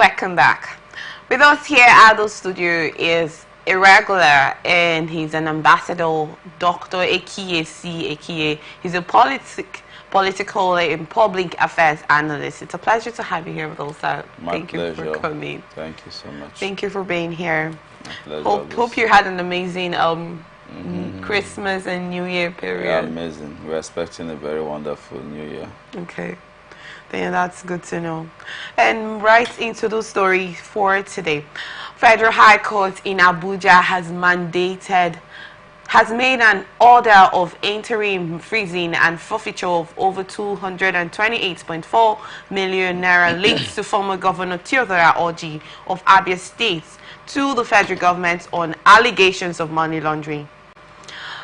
Welcome back. With us here at the studio is a regular, and he's an ambassador, Dr. Ekie C. Ekie. He's a political and public affairs analyst. It's a pleasure to have you here with us, sir. Thank you for coming. Thank you so much. Thank you for being here. My pleasure. Hope you had an amazing Christmas and New Year period. Yeah, amazing. We're expecting a very wonderful New Year. Okay. Then that's good to know. And right into the story for today. Federal High Court in Abuja has made an order of interim freezing and forfeiture of over 228.4 million naira linked to former Governor Theodora Orji of Abia State to the federal government on allegations of money laundering.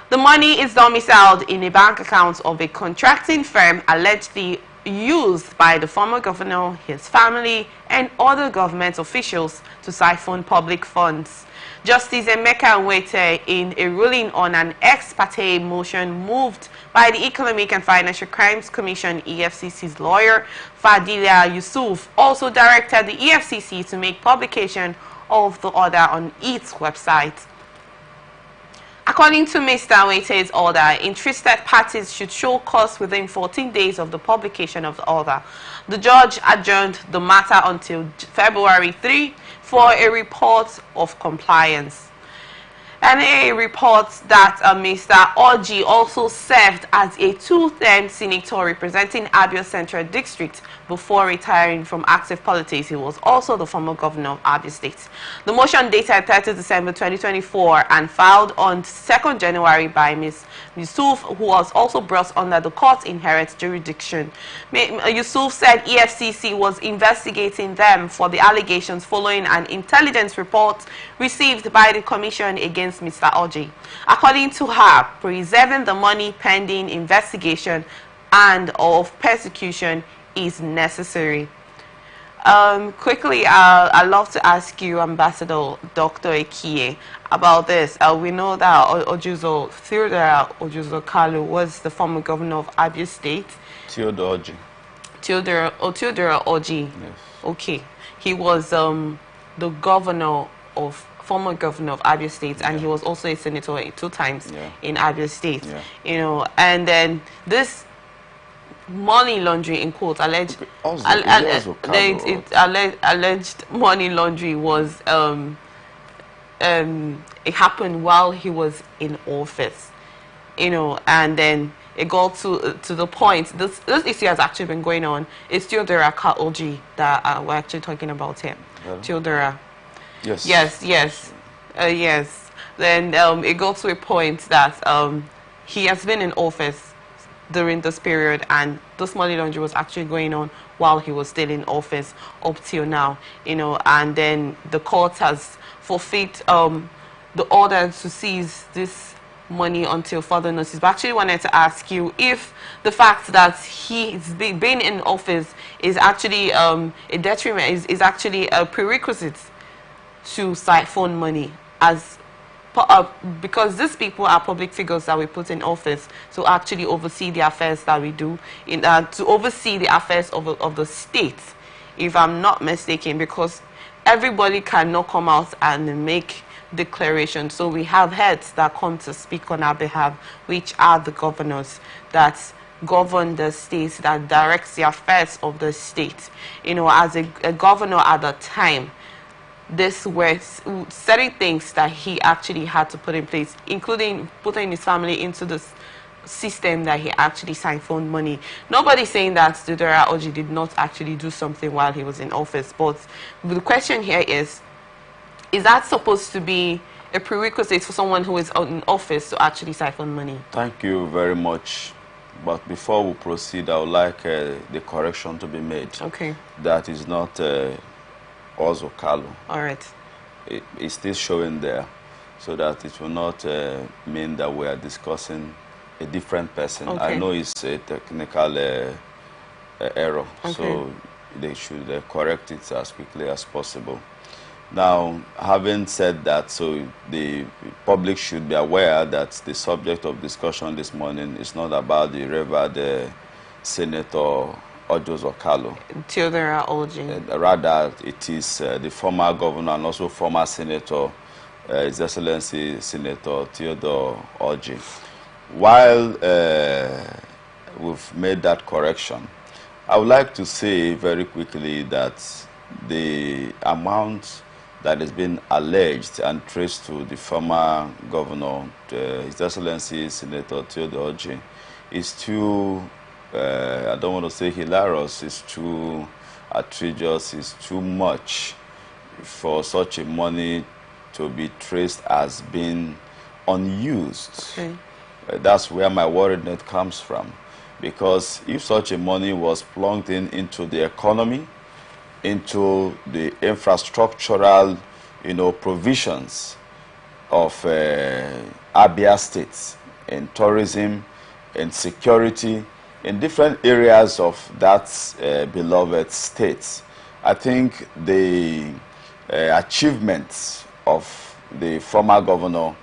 The money is domiciled in a bank account of a contracting firm allegedly used by the former governor, his family, and other government officials to siphon public funds. Justice Emeka Nwete, in a ruling on an ex parte motion moved by the Economic and Financial Crimes Commission (EFCC's) lawyer, Fadila Yusuf, also directed the EFCC to make publication of the order on its website. According to Mr. Nwete's order, interested parties should show cause within 14 days of the publication of the order. The judge adjourned the matter until February 3 for a report of compliance. And a report that Mr. Orji also served as a two-term senator representing Abia Central District before retiring from active politics. He was also the former governor of Abia State. The motion dated 30 December 2024 and filed on 2nd January by Ms. Yusuf, who was also brought under the court's inherent jurisdiction. Yusuf said EFCC was investigating them for the allegations following an intelligence report received by the commission against Mr. Orji. According to her, preserving the money pending investigation and of persecution is necessary. Quickly, I'd love to ask you, Ambassador Dr. Ekie, about this. We know that Theodora Ojuzo-Kalu was the former governor of Abia State. Theodora Orji. Theodora Orji. Yes. Okay. He was the former governor of Abia State, and he was also a senator 2 times in Abia State. Yeah. You know, and then this money laundering, in quotes, alleged money laundering was it happened while he was in office, you know, and then it got to the point. This issue has actually been going on. It's Theodora Orji that we're actually talking about here. Theodora. Yes. Yes. Then it got to a point that he has been in office during this period, and this money laundering was actually going on while he was still in office up till now, you know, and then the court has forfeit the order to seize this money until further notice. But actually wanted to ask you if the fact that he's been in office is actually a detriment, is actually a prerequisite to siphon money, as because these people are public figures that we put in office to actually oversee the affairs that we do, to oversee the affairs of the state, if I'm not mistaken, because everybody cannot come out and make declarations. So we have heads that come to speak on our behalf, which are the governors that govern the state, that directs the affairs of the state. You know, as a governor at the time, this were certain things that he actually had to put in place, including putting his family into this system that he actually siphoned money. Nobody's saying that Theodora Orji did not actually do something while he was in office, but the question here is that supposed to be a prerequisite for someone who is in office to actually siphon money? Thank you very much. But before we proceed, I would like the correction to be made. Okay. That is not Ozo-Kalu. All right. It's still showing there, so that it will not mean that we are discussing a different person. Okay. I know it's a technical error, so they should correct it as quickly as possible. Now, having said that, so the public should be aware that the subject of discussion this morning is not about the revered Senator Okalo. Theodora Orji. Rather, it is the former governor and also former senator, His Excellency Senator Theodore Orji. While we've made that correction, I would like to say very quickly that the amount that has been alleged and traced to the former governor, His Excellency Senator Theodore Orji, is too, I don't want to say hilarious, it's too outrageous, it's too much for such a money to be traced as being unused. Okay. That's where my worriedness comes from. Because if such a money was plugged into the economy, into the infrastructural, provisions of Abia State, in tourism, in security, in different areas of that beloved state, I think the achievements of the former governor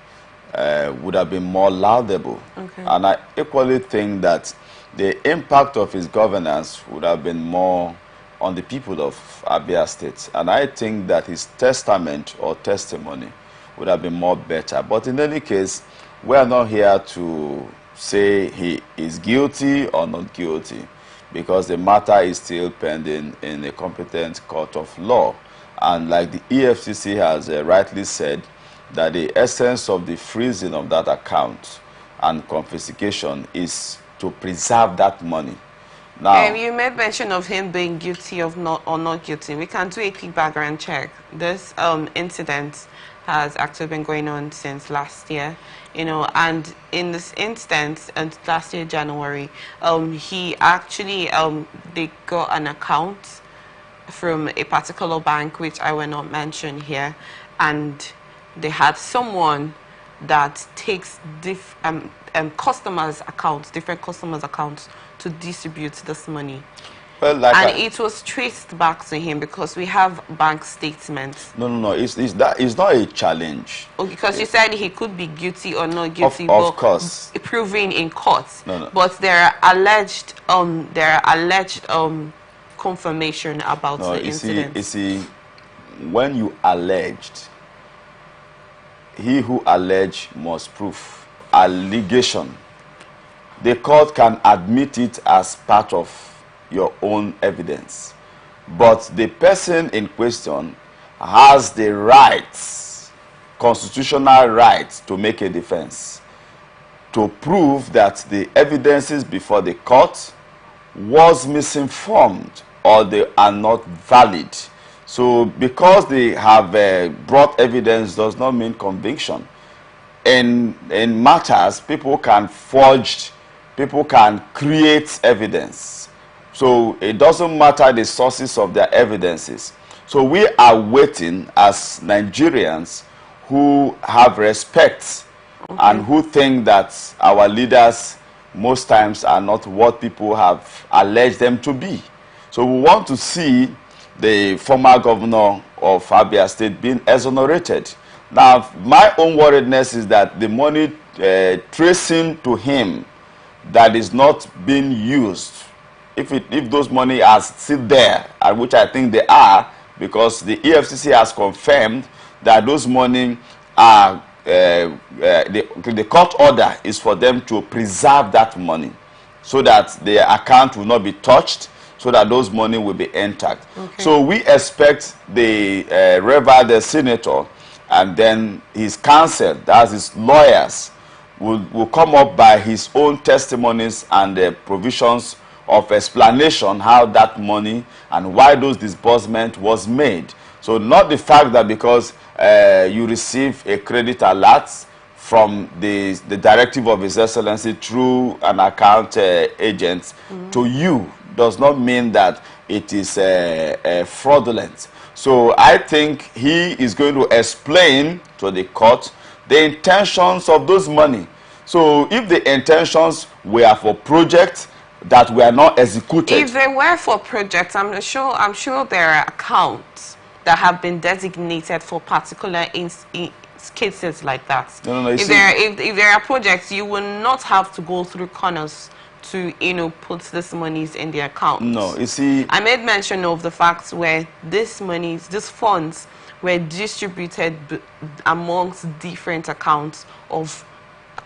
would have been more laudable. Okay. And I equally think that the impact of his governance would have been more on the people of Abia State. And I think that his testament or testimony would have been more better. But in any case, we are not here to say he is guilty or not guilty, because the matter is still pending in a competent court of law. And like the EFCC has rightly said, that the essence of the freezing of that account and confiscation is to preserve that money. Now, you made mention of him being guilty of not guilty. We can do a quick background check. This incident has actually been going on since last year, and in this instance, last year January, he actually they got an account from a particular bank, which I will not mention here, and they had someone that takes different customers' accounts to distribute this money. well, like And it was traced back to him because we have bank statements. no, it's not a challenge. Okay, because you said he could be guilty or not guilty, Of course. proving in court. No. But there are alleged confirmation about No, the incident. you see, when you alleged, he who alleged must prove. Allegation, the court can admit it as part of your own evidence, but the person in question has the rights, constitutional rights, to make a defense, to prove that the evidences before the court was misinformed or they are not valid. So because they have brought evidence does not mean conviction. In matters, people can forge, people can create evidence. So it doesn't matter the sources of their evidences. So we are waiting as Nigerians who have respect and who think that our leaders most times are not what people have alleged them to be. So we want to see the former governor of Abia State being exonerated. Now, my own worriedness is that the money tracing to him that is not being used, if those money are still there, and which I think they are, because the EFCC has confirmed that those money are, the court order is for them to preserve that money so that their account will not be touched, so that those money will be intact. Okay. So we expect the Reverend Senator and then his counsel, that's his lawyers, will come up by his own testimonies and the provisions of explanation how that money and why those disbursement was made. So not the fact that because you receive a credit alert from the directive of His Excellency through an account agent to you does not mean that it is fraudulent. So I think he is going to explain to the court the intentions of those money. So if the intentions were for projects that were not executed. If they were for projects, I'm sure there are accounts that have been designated for particular cases like that. No, If there are projects, you will not have to go through corners to, put this monies in their account? No, you see, I made mention of the fact where these funds were distributed amongst different accounts of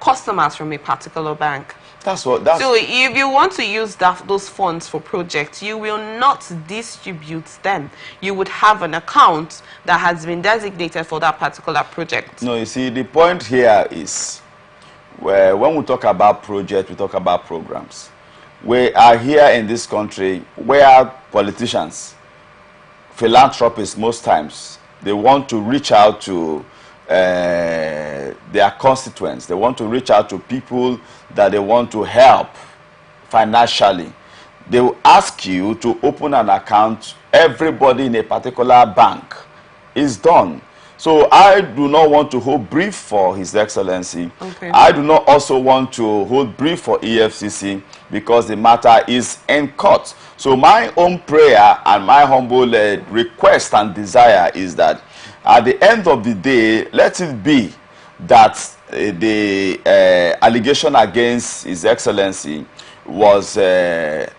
customers from a particular bank. So if you want to use those funds for projects, you will not distribute them. You would have an account that has been designated for that particular project. No, you see, the point here is, when we talk about projects, we talk about programs. We are here in this country where politicians, philanthropists most times, they want to reach out to their constituents. They want to reach out to people that they want to help financially. They will ask you to open an account. Everybody in a particular bank is done. So I do not want to hold brief for His Excellency. Okay. I do not also want to hold brief for EFCC because the matter is in court. So my own prayer and my humble request and desire is that at the end of the day, let it be that the allegation against His Excellency was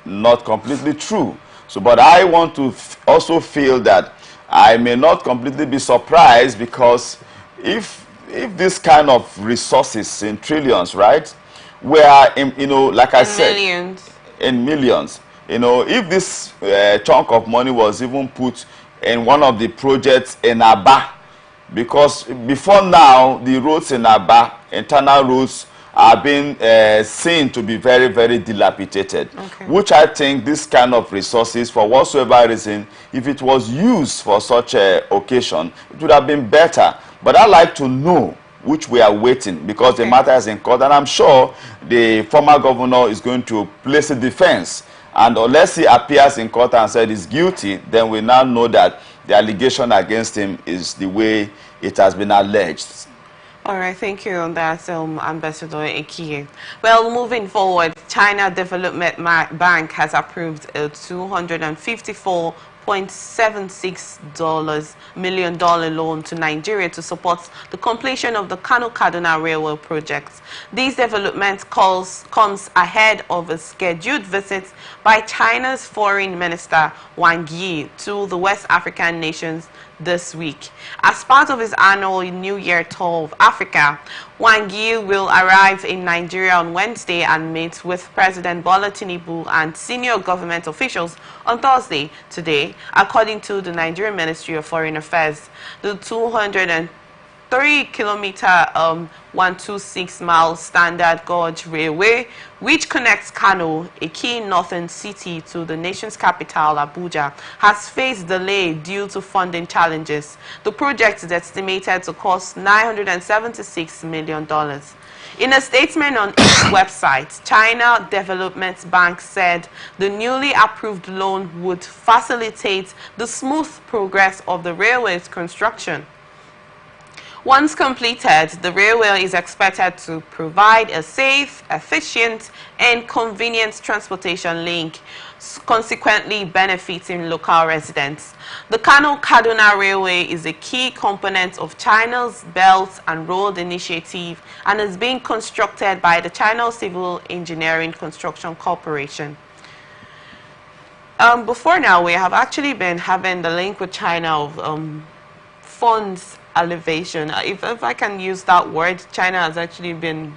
not completely true. So, but I want to also feel that I may not completely be surprised, because if this kind of resources in trillions, right, where like I said, in millions, if this chunk of money was even put in one of the projects in Aba, because before now the roads in Aba, internal roads, are being seen to be very, very dilapidated, which I think this kind of resources, for whatsoever reason, if it was used for such an occasion, it would have been better. But I'd like to know, which we are waiting, because the matter is in court, and I'm sure the former governor is going to place a defense. And unless he appears in court and said he's guilty, then we now know that the allegation against him is the way it has been alleged. All right, thank you on that, Ambassador Ekie. Well, moving forward, China Development Bank has approved a $254.76 million loan to Nigeria to support the completion of the Kano-Kaduna Railway project. This development comes ahead of a scheduled visit by China's Foreign Minister Wang Yi to the West African nations this week. As part of his annual New Year tour of Africa, Wang Yi will arrive in Nigeria on Wednesday and meet with President Bola Tinubu and senior government officials on Thursday today, according to the Nigerian Ministry of Foreign Affairs. The 203-kilometer 126-mile standard gauge railway, which connects Kano, a key northern city, to the nation's capital, Abuja, has faced delay due to funding challenges. The project is estimated to cost $976 million. In a statement on its website, China Development Bank said the newly approved loan would facilitate the smooth progress of the railway's construction. Once completed, the railway is expected to provide a safe, efficient, and convenient transportation link, consequently benefiting local residents. The Kano-Kaduna Railway is a key component of China's Belt and Road Initiative and is being constructed by the China Civil Engineering Construction Corporation. Before now, we have actually been having the link with China of funds elevation. If I can use that word, China has actually been,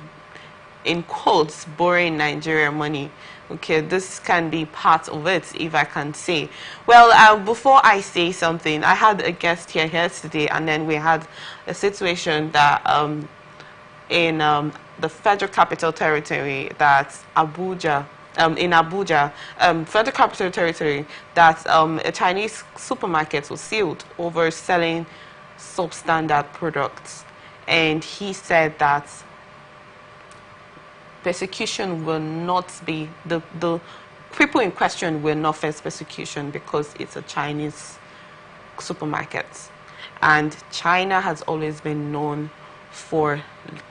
in quotes, borrowing Nigeria money. Okay, this can be part of it, if I can say. Well, before I say something, I had a guest here yesterday, and then we had a situation that in the Federal Capital Territory, that's Abuja, in Abuja, Federal Capital Territory, that a Chinese supermarket was sealed over selling substandard products, and he said that persecution will not be, the people in question will not face persecution because it's a Chinese supermarket. And China has always been known for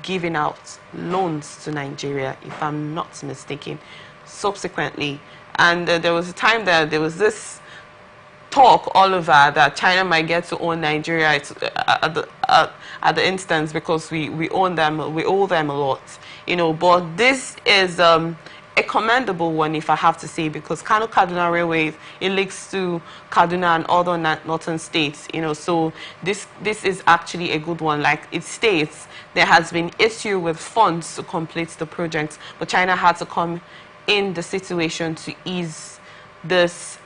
giving out loans to Nigeria, if I'm not mistaken, subsequently. And there was a time that there was this talk all over that China might get to own Nigeria at the instance because we own them, we owe them a lot, you know. But this is a commendable one, if I have to say, because Kaduna Railways, it links to Kaduna and other northern states, you know, so this is actually a good one. Like it states, there has been issue with funds to complete the project, but China had to come in the situation to ease this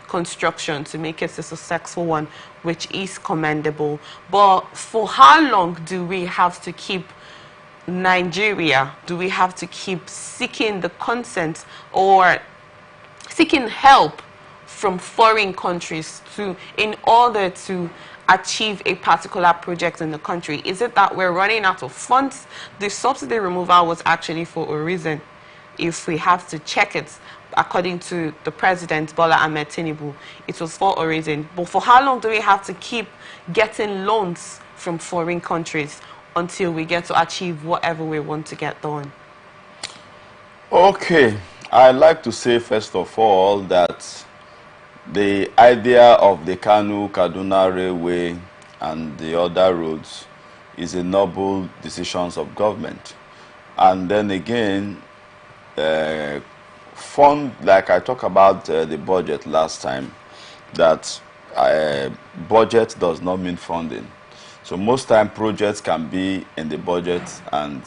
construction to make it a successful one, which is commendable. But for how long do we have to keep Nigeria, do we have to keep seeking the consent or seeking help from foreign countries in order to achieve a particular project in the country? Is it that we're running out of funds? The subsidy removal was actually for a reason. If we have to check it, according to the President, Bola Ahmed Tinubu, it was for a reason. But for how long do we have to keep getting loans from foreign countries until we get to achieve whatever we want to get done? Okay, I'd like to say first of all that the idea of the Kaduna Railway and the other roads is a noble decision of government. And then again, fund, like I talked about the budget last time, that budget does not mean funding. So most time projects can be in the budget and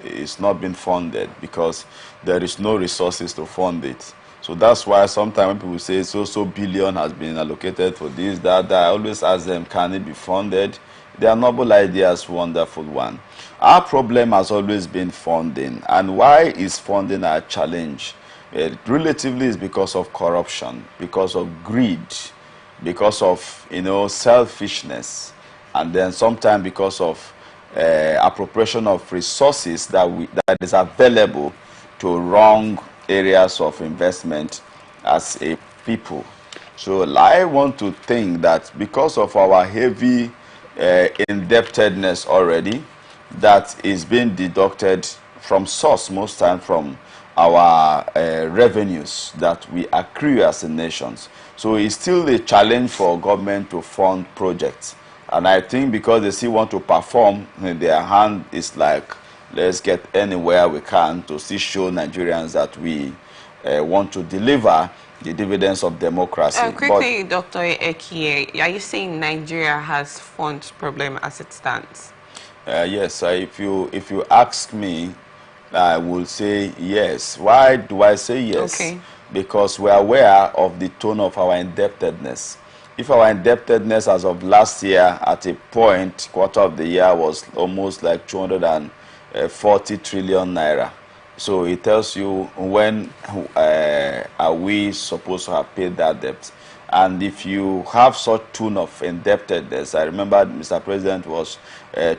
it's not been funded because there is no resources to fund it. So that's why sometimes when people say so billion has been allocated for this, that, I always ask them, can it be funded? They are noble ideas, wonderful one. Our problem has always been funding. And why is funding a challenge? Relatively is because of corruption, because of greed, because of, you know, selfishness, and then sometimes because of appropriation of resources that is available to wrong areas of investment as a people. So I want to think that because of our heavy indebtedness already, that is being deducted from source, most time from our revenues that we accrue as a nation. So it's still a challenge for government to fund projects. And I think because they still want to perform, their hand is like, let's get anywhere we can to still show Nigerians that we want to deliver the dividends of democracy. Quickly, Dr. Ekie, are you saying Nigeria has fund problem as it stands? Yes, if you ask me, I will say yes. Why do I say yes? Okay. Because we are aware of the tone of our indebtedness. If our indebtedness as of last year at a point, quarter of the year, was almost like 240 trillion naira. So it tells you when are we supposed to have paid that debt. And if you have such tone of indebtedness, I remember Mr. President was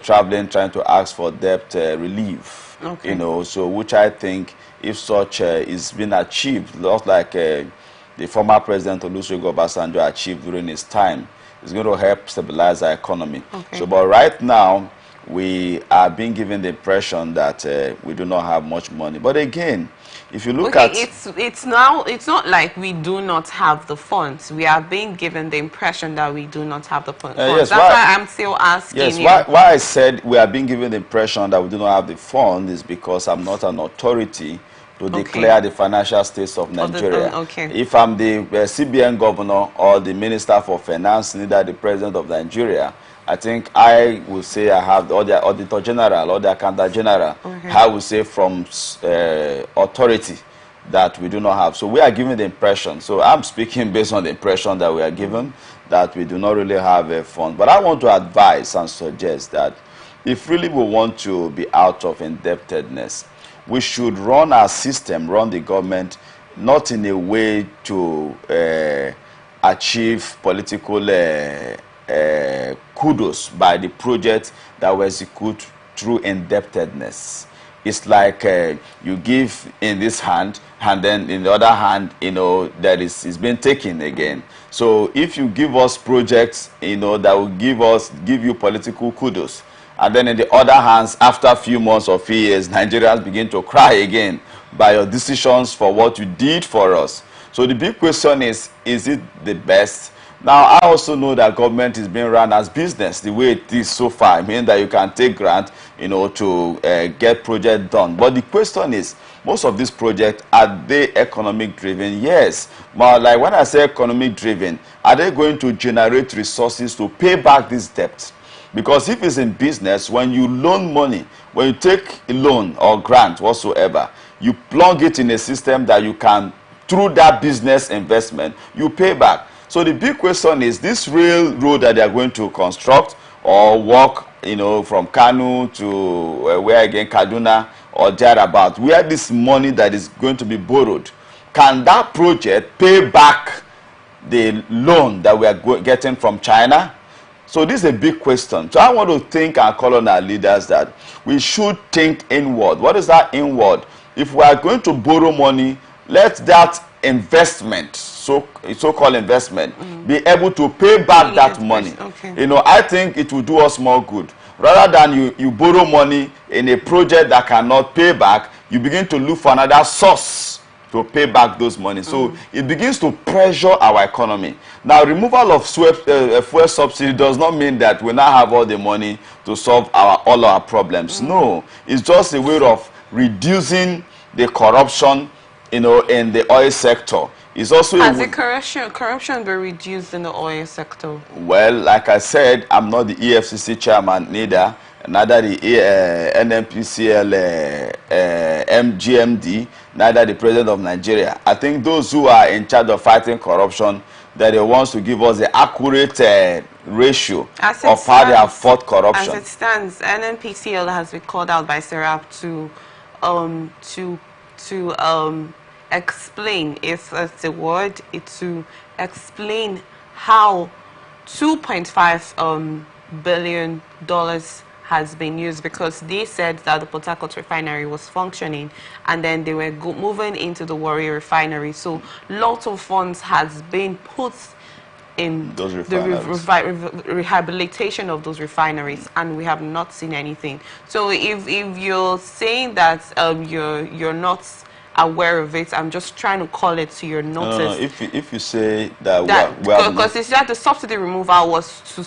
traveling, trying to ask for debt relief, okay. You know, so which I think if such is being achieved, not like the former President Olusegun Obasanjo achieved during his time, it's going to help stabilize our economy. Okay. So, but right now, we are being given the impression that we do not have much money. But again, if you look at it's not like we do not have the funds. We are being given the impression that we do not have the funds. Yes, that's why I'm still asking. Yes, you. why I said we are being given the impression that we do not have the fund is because I'm not an authority to declare the financial states of Nigeria. Okay. If I'm the CBN governor or the minister for finance, neither the president of Nigeria, I think I will say I have the auditor general or the accountant general. Okay. I will say from authority that we do not have. So we are given the impression. So I'm speaking based on the impression that we are given that we do not really have a fund. But I want to advise and suggest that if really we want to be out of indebtedness, we should run our system, run the government, not in a way to achieve political kudos by the project that we execute through indebtedness. It's like you give in this hand, and then in the other hand, you know, that is being taken again. So if you give us projects, you know, that will give you political kudos, and then in the other hands, after a few months or few years, Nigerians begin to cry again by your decisions for what you did for us. So the big question is it the best Now, I also know that government is being run as business the way it is so far. I mean that you can take grant, you know, to get project done. But the question is, most of these projects, are they economic driven? Yes. But like when I say economic driven, are they going to generate resources to pay back this debt? Because if it's in business, when you loan money, when you take a loan or grant whatsoever, you plug it in a system that you can, through that business investment, you pay back. So the big question is, this railroad that they are going to construct or walk, you know, from Kanu to where again, Kaduna or thereabout, where this money that is going to be borrowed, can that project pay back the loan that we are getting from China? So this is a big question. So I want to think and call on our leaders that we should think inward. What is that inward? If we are going to borrow money, let that investment, so-called investment, be able to pay back that money. Okay. You know, I think it will do us more good. Rather than you borrow money in a project that cannot pay back, you begin to look for another source to pay back those money. So it begins to pressure our economy. Now, removal of fuel subsidy does not mean that we now have all the money to solve all our problems. No, it's just a way of reducing the corruption, you know, in the oil sector. It's also has the corruption been reduced in the oil sector? Well, like I said, I'm not the EFCC chairman, neither the NNPCL MGMD, neither the president of Nigeria. I think those who are in charge of fighting corruption, that they want to give us the accurate ratio of how they have fought corruption. As it stands, NNPCL has been called out by Serap to explain, if that's the word, to explain how $2.5 billion has been used, because they said that the Port Harcourt refinery was functioning and then they were moving into the Warri refinery. So lots of funds has been put in the rehabilitation of those refineries, and we have not seen anything. So if you're saying that you're not aware of it, I'm just trying to call it to your notice. No. If you say that because it's that the subsidy removal was to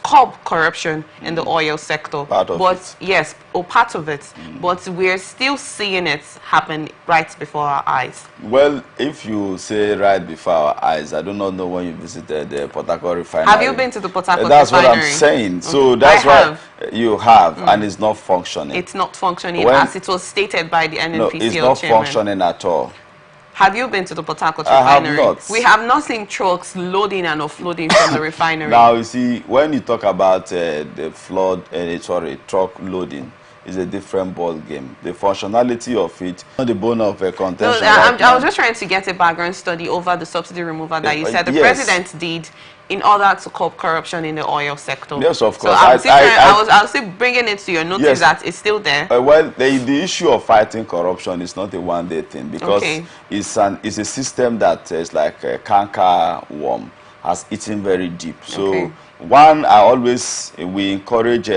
curb corruption in the oil sector. Part of it. Yes, or part of it. But we're still seeing it happen right before our eyes. Well, if you say right before our eyes, I do not know when you visited the Port Harcourt refinery. Have you been to the Port Harcourt refinery? That's what I'm saying. So that's why you have, and it's not functioning. It's not functioning as it was stated by the NNPCL No, it's not chairman. functioning at all. Have you been to the Port Harcourt refinery? I have not. We have not seen trucks loading and offloading from the refinery. Now, you see, when you talk about the truck loading, is a different ball game. The functionality of it, not the bone of a contention. No, I was just trying to get a background study over the subsidy removal that you said the president did in order to curb corruption in the oil sector. Yes, of course. So I was still bringing it to your notice that it's still there. Well, the issue of fighting corruption is not a one-day thing, because it's a system that is like a canker worm, has eaten very deep. So one, we encourage,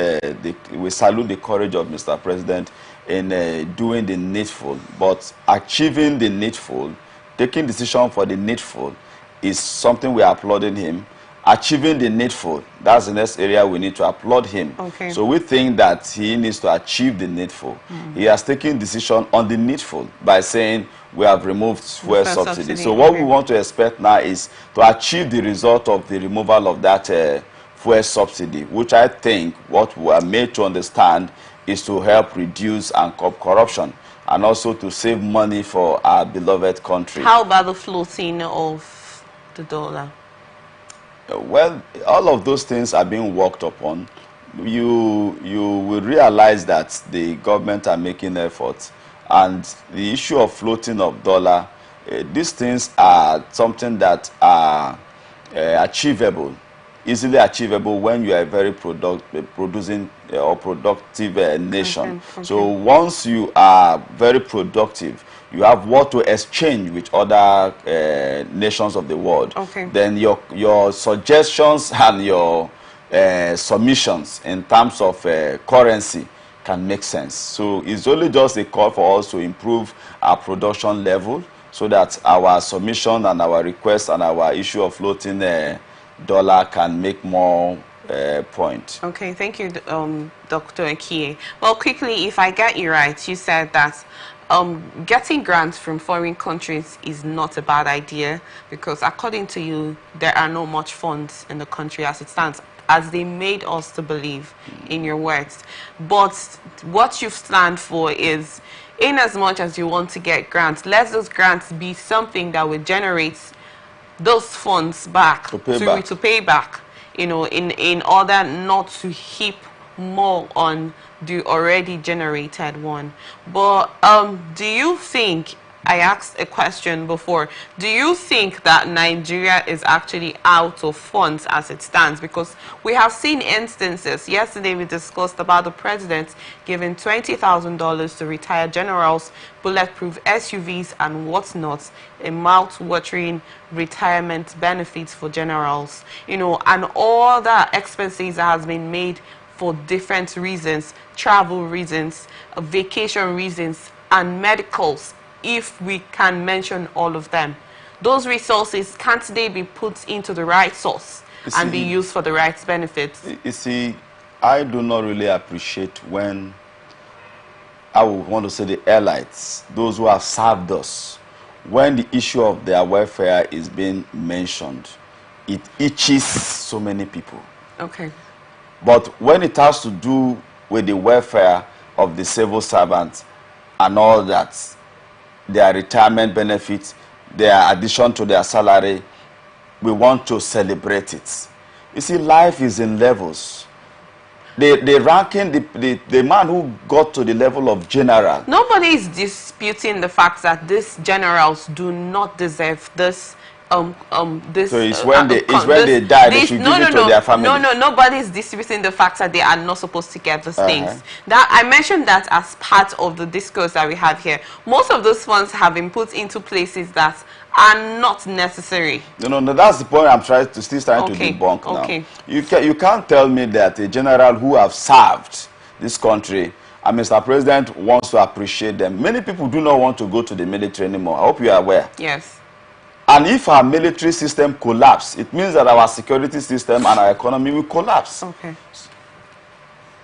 we salute the courage of Mr. President in doing the needful, but achieving the needful, taking decision for the needful is something we are applauding him. Achieving the needful, that's the next area we need to applaud him. So we think that he needs to achieve the needful. He has taken decision on the needful by saying we have removed fuel subsidy. So what we want to expect now is to achieve the result of the removal of that fuel subsidy, which I think what we are made to understand is to help reduce and curb corruption, and also to save money for our beloved country. How about the floating of the dollar? Well, all of those things are being worked upon. You will realize that the government are making efforts, and the issue of floating of dollar, these things are something that are achievable, easily achievable when you are a very productive nation. So once you are very productive, you have what to exchange with other nations of the world. Then your suggestions and your submissions in terms of currency can make sense. So it's only just a call for us to improve our production level so that our submission and our request and our issue of floating dollar can make more point. Okay, thank you, Dr. Akie. Well, quickly, if I get you right, you said that getting grants from foreign countries is not a bad idea because, according to you, there are not much funds in the country as it stands, as they made us to believe in your words. But what you stand for is, in as much as you want to get grants, let those grants be something that will generate those funds back to pay back, you know, in order not to heap more on the already generated one. But do you think, I asked a question before, do you think that Nigeria is actually out of funds as it stands? Because we have seen instances. Yesterday we discussed about the president giving $20,000 to retired generals, bulletproof SUVs and whatnot, a mouth-watering retirement benefits for generals, you know, and all the expenses that has been made for different reasons, travel reasons, vacation reasons, and medicals, if we can mention all of them. Those resources, can't they be put into the right source and be used for the right benefits? You see, I do not really appreciate when, I would want to say the elites, those who have served us, when the issue of their welfare is being mentioned, it itches so many people. Okay. But when it has to do with the welfare of the civil servants and all that, their retirement benefits, their addition to their salary, we want to celebrate it. You see, life is in levels. The ranking, the man who got to the level of general. Nobody is disputing the fact that these generals do not deserve this. This, so it's when they die, they should give it to their family. No, nobody is disputing the fact that they are not supposed to get those things. That I mentioned that as part of the discourse that we have here. Most of those funds have been put into places that are not necessary. No, that's the point I'm trying to debunk now. You can't tell me that a general who have served this country and Mr. President wants to appreciate them. Many people do not want to go to the military anymore. I hope you are aware. Yes. And if our military system collapses, it means that our security system and our economy will collapse. Okay.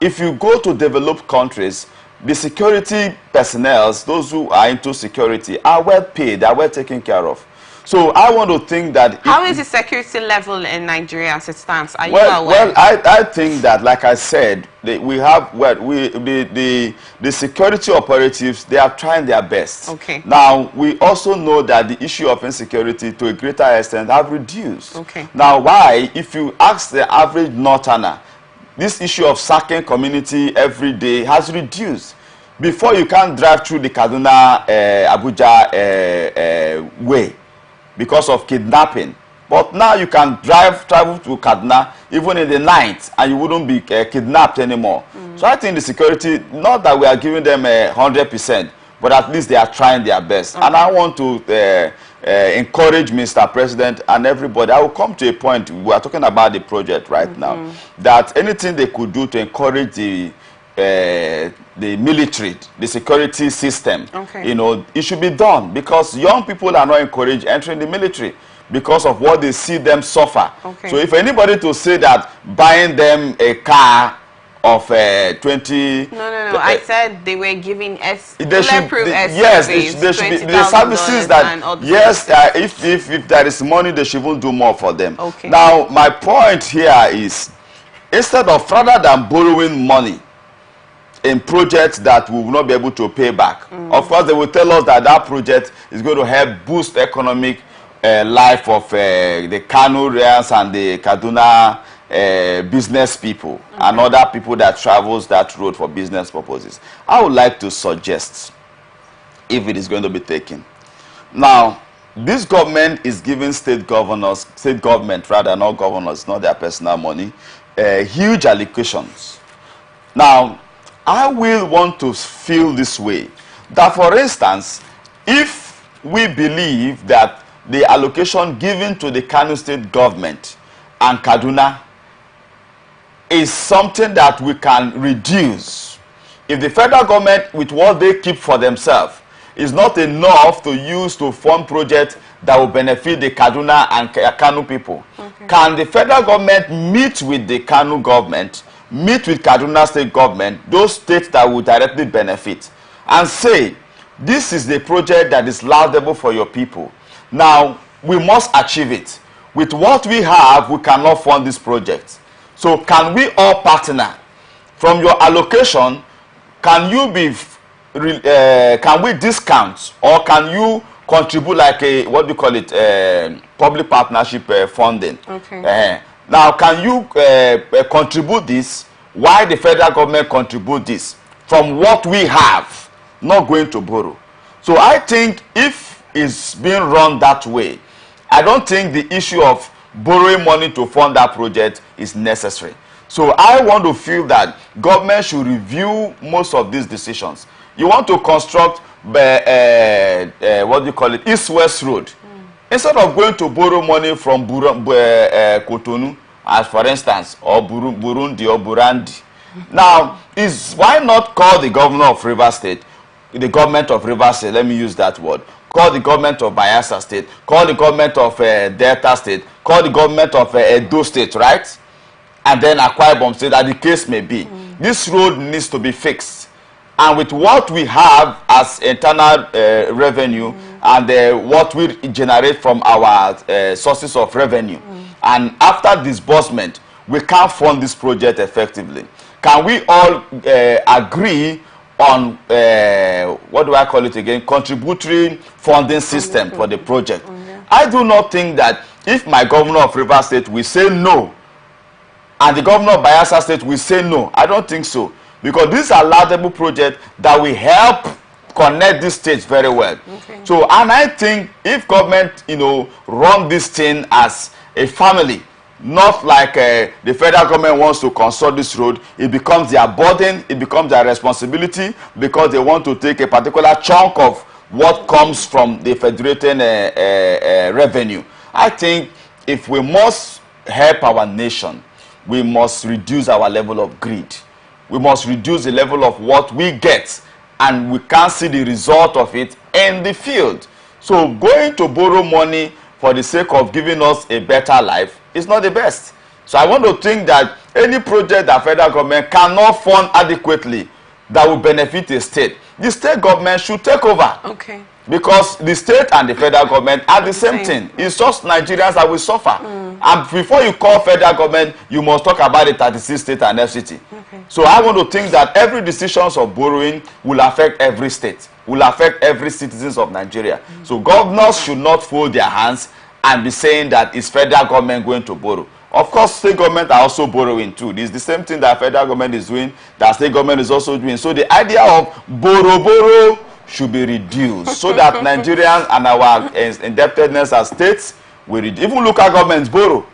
If you go to developed countries, the security personnel, those who are into security, are well paid, are well taken care of. So I want to think that... How is the security level in Nigeria as it stands? Are you aware? Well, I think that, like I said, we have the security operatives, they are trying their best. Okay. Now, we also know that the issue of insecurity, to a greater extent, have reduced. Okay. Now, why? If you ask the average northerner, this issue of sacking community every day has reduced. Before, you can't drive through the Kaduna, Abuja way because of kidnapping. But now you can travel to Kaduna even in the night and you wouldn't be kidnapped anymore. So I think the security, not that we are giving them 100%, but at least they are trying their best. And I want to encourage Mr. President and everybody. I will come to a point, we are talking about the project right now, that anything they could do to encourage the military, the security system, you know, it should be done, because young people are not encouraged entering the military because of what they see them suffer. So if anybody to say that buying them a car of 20... No, I said they were giving bulletproof SUVs. Yes, they should be the services that, yes, if there is money, they should even do more for them. Now, my point here is, instead of, rather than borrowing money in projects that we will not be able to pay back, of course, they will tell us that that project is going to help boost economic life of the Kanurians and the Kaduna business people and other people that travels that road for business purposes. I would like to suggest, if it is going to be taken. Now, this government is giving state government rather, not governors, not their personal money, huge allocations. Now, I will want to feel this way, that for instance, if we believe that the allocation given to the Kano state government and Kaduna is something that we can reduce, if the federal government, with what they keep for themselves, is not enough to use to fund projects that will benefit the Kaduna and Kano people. Okay. Can the federal government meet with the Kano government, meet with Kaduna state government, those states that will directly benefit, and say, this is the project that is laudable for your people. Now, we must achieve it. With what we have, we cannot fund this project. So can we all partner? From your allocation, can you be, can we discount, or can you contribute like a, what do you call it, public partnership funding? Okay. Now, can you contribute this? Why the federal government contribute this? From what we have, not going to borrow. So I think if it's being run that way, I don't think the issue of borrowing money to fund that project is necessary. So I want to feel that government should review most of these decisions. You want to construct what do you call it, East-West Road. Instead of going to borrow money from Cotonou, as for instance, or Burundi or Burundi. Now, why not call the governor of Rivers State, the government of Rivers State, let me use that word, call the government of Bayelsa State, call the government of Delta State, call the government of Edo State, right? And then Akwa Ibom State, that the case may be. This road needs to be fixed. And with what we have as internal revenue and what we generate from our sources of revenue, and after disbursement, we can't fund this project effectively. Can we all agree on, what do I call it again, contributory funding system for the project? I do not think that if my governor of Rivers State will say no, and the governor of Bayelsa State will say no, I don't think so. Because these are laudable projects that will help connect these states very well. Okay. So, and I think if government, run this thing as a family, not like the federal government wants to consult this road, it becomes their burden, it becomes their responsibility, because they want to take a particular chunk of what comes from the federating revenue. I think if we must help our nation, we must reduce our level of greed. We must reduce the level of what we get, and we can't see the result of it in the field. So going to borrow money for the sake of giving us a better life is not the best. So I want to think that any project that federal government cannot fund adequately that will benefit the state, the state government should take over. Okay. Because the state and the federal government are the same thing. It's just Nigerians that will suffer. And before you call federal government, you must talk about the 36 state and FCT. Okay. So I want to think that every decisions of borrowing will affect every state, will affect every citizens of Nigeria. So governors should not fold their hands and be saying that it's federal government going to borrow. Of course, state government are also borrowing too. It's the same thing that federal government is doing, that state government is also doing. So the idea of borrow should be reduced so that Nigerians and our indebtedness as states will reduce. Even local governments borrow.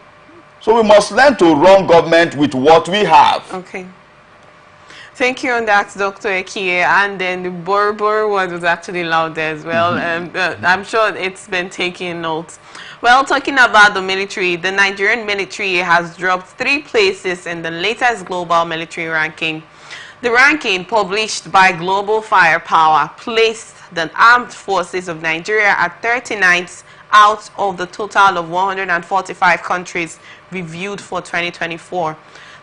So we must learn to run government with what we have. Okay. Thank you on that, Dr. Ekie. And then the borrow word was actually loud there as well. I'm sure it's been taking notes. Well, talking about the military, the Nigerian military has dropped 3 places in the latest global military ranking. The ranking, published by Global Firepower, placed the armed forces of Nigeria at 39th out of the total of 145 countries reviewed for 2024.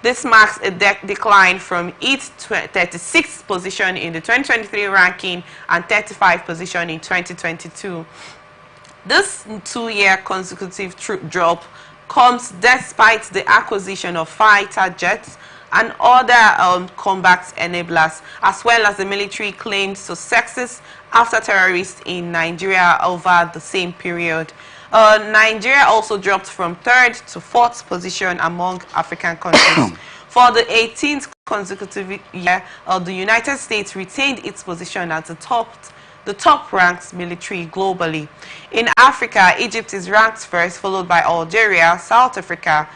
This marks a decline from its 36th position in the 2023 ranking and 35th position in 2022. This 2-year consecutive drop comes despite the acquisition of fighter jets and other combat enablers, as well as the military claimed successes after terrorists in Nigeria over the same period. Nigeria also dropped from 3rd to 4th position among African countries. For the 18th consecutive year, the United States retained its position as the top-ranked military globally. In Africa, Egypt is ranked first, followed by Algeria, South Africa,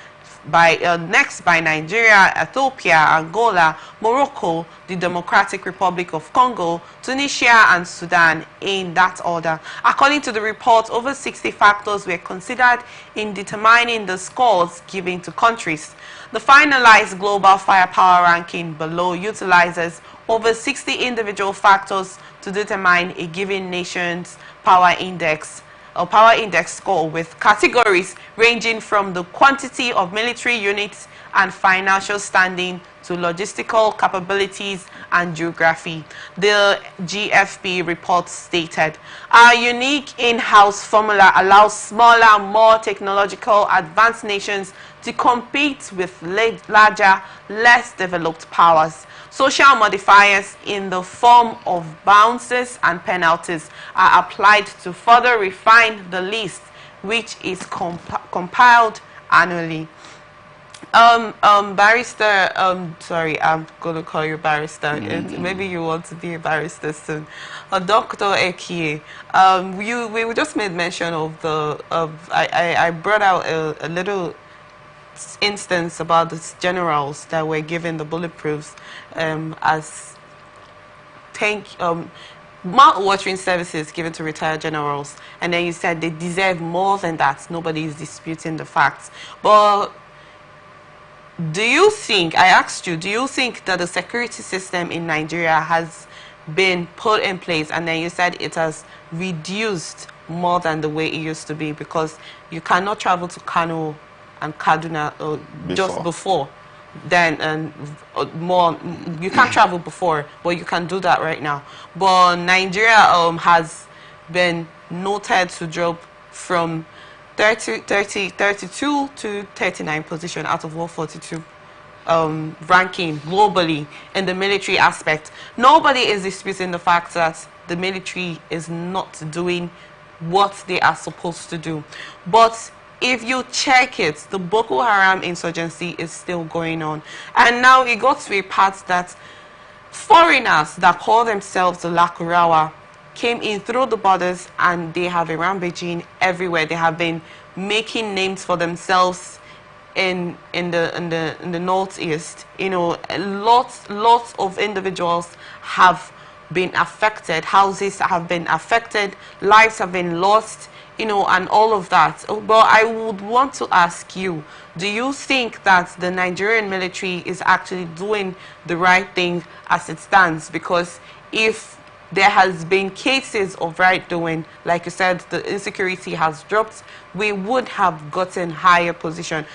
next by Nigeria, Ethiopia, Angola, Morocco, the Democratic Republic of Congo, Tunisia, and Sudan, in that order. According to the report, over 60 factors were considered in determining the scores given to countries. The finalized global firepower ranking below utilizes over 60 individual factors to determine a given nation's power index or power index score, with categories ranging from the quantity of military units and financial standing to logistical capabilities and geography. The GFP report stated, our unique in-house formula allows smaller, more technological advanced nations to compete with larger, less developed powers. Social modifiers in the form of bounces and penalties are applied to further refine the list, which is compiled annually. Barrister, sorry, I'm going to call you barrister. Maybe you want to be a barrister soon. Dr. Ekie, we just made mention of I brought out a little instance about the generals that were given the bulletproofs as mouth-watering services given to retired generals, and then you said they deserve more than that. Nobody is disputing the facts, but do you think, I asked you, do you think that the security system in Nigeria has been put in place, and then you said it has reduced more than the way it used to be, because you cannot travel to Kano and Kaduna just before then, and more, you can't travel before, but you can do that right now. But Nigeria has been noted to drop from 32 to 39 position out of 142 ranking globally in the military aspect. Nobody is disputing the fact that the military is not doing what they are supposed to do. But if you check it, the Boko Haram insurgency is still going on. And now it got to a part that foreigners that call themselves the Lakurawa came in through the borders, and they have a rampaging everywhere. They have been making names for themselves in the northeast. You know, lots of individuals have been affected. Houses have been affected. Lives have been lost. You know, and all of that. But I would want to ask you, do you think that the Nigerian military is actually doing the right thing as it stands? Because if there has been cases of right doing, like you said, the insecurity has dropped, we would have gotten higher position.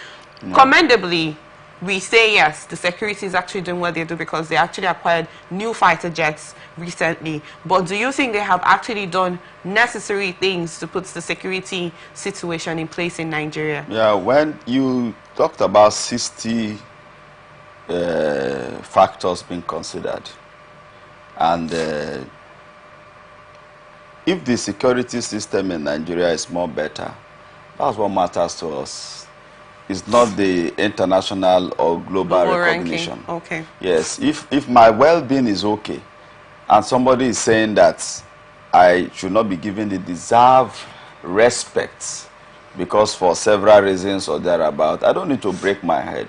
No. Commendably, we say yes, the security is actually doing what they do, because they actually acquired new fighter jets recently. But do you think they have actually done necessary things to put the security situation in place in Nigeria? Yeah, when you talked about 60 factors being considered, and if the security system in Nigeria is more better, that's what matters to us. It's not the international or global recognition. Ranking. Okay. Yes, if my well-being is okay, and somebody is saying that I should not be given the deserved respect because for several reasons or thereabout, I don't need to break my head.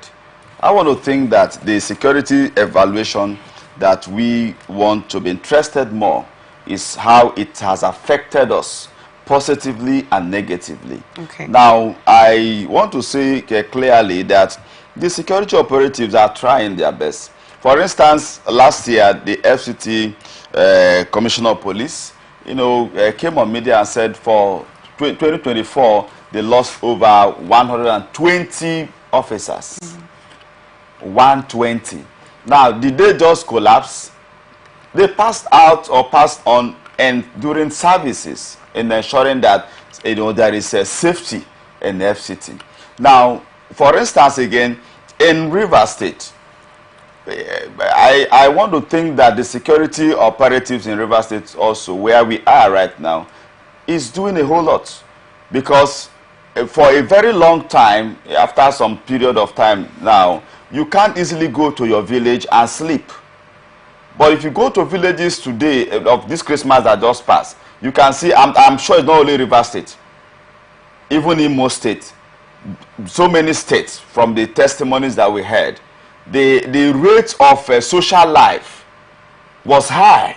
I want to think that the security evaluation that we want to be interested more is how it has affected us positively and negatively. Okay. Now, I want to say clearly that the security operatives are trying their best. For instance, last year, the FCT Commissioner of Police, came on media and said for 2024, they lost over 120 officers. 120. Now, did they just collapse? They passed out or passed on and during services in ensuring that there is a safety in the FCT. Now, for instance, again, in Rivers State, I want to think that the security operatives in Rivers State also, where we are right now, is doing a whole lot. Because for a very long time, after some period of time now, you can't easily go to your village and sleep. But if you go to villages today, of this Christmas that just passed, you can see, I'm sure it's not only Rivers State, even in most states, so many states, from the testimonies that we heard, the rate of social life was high.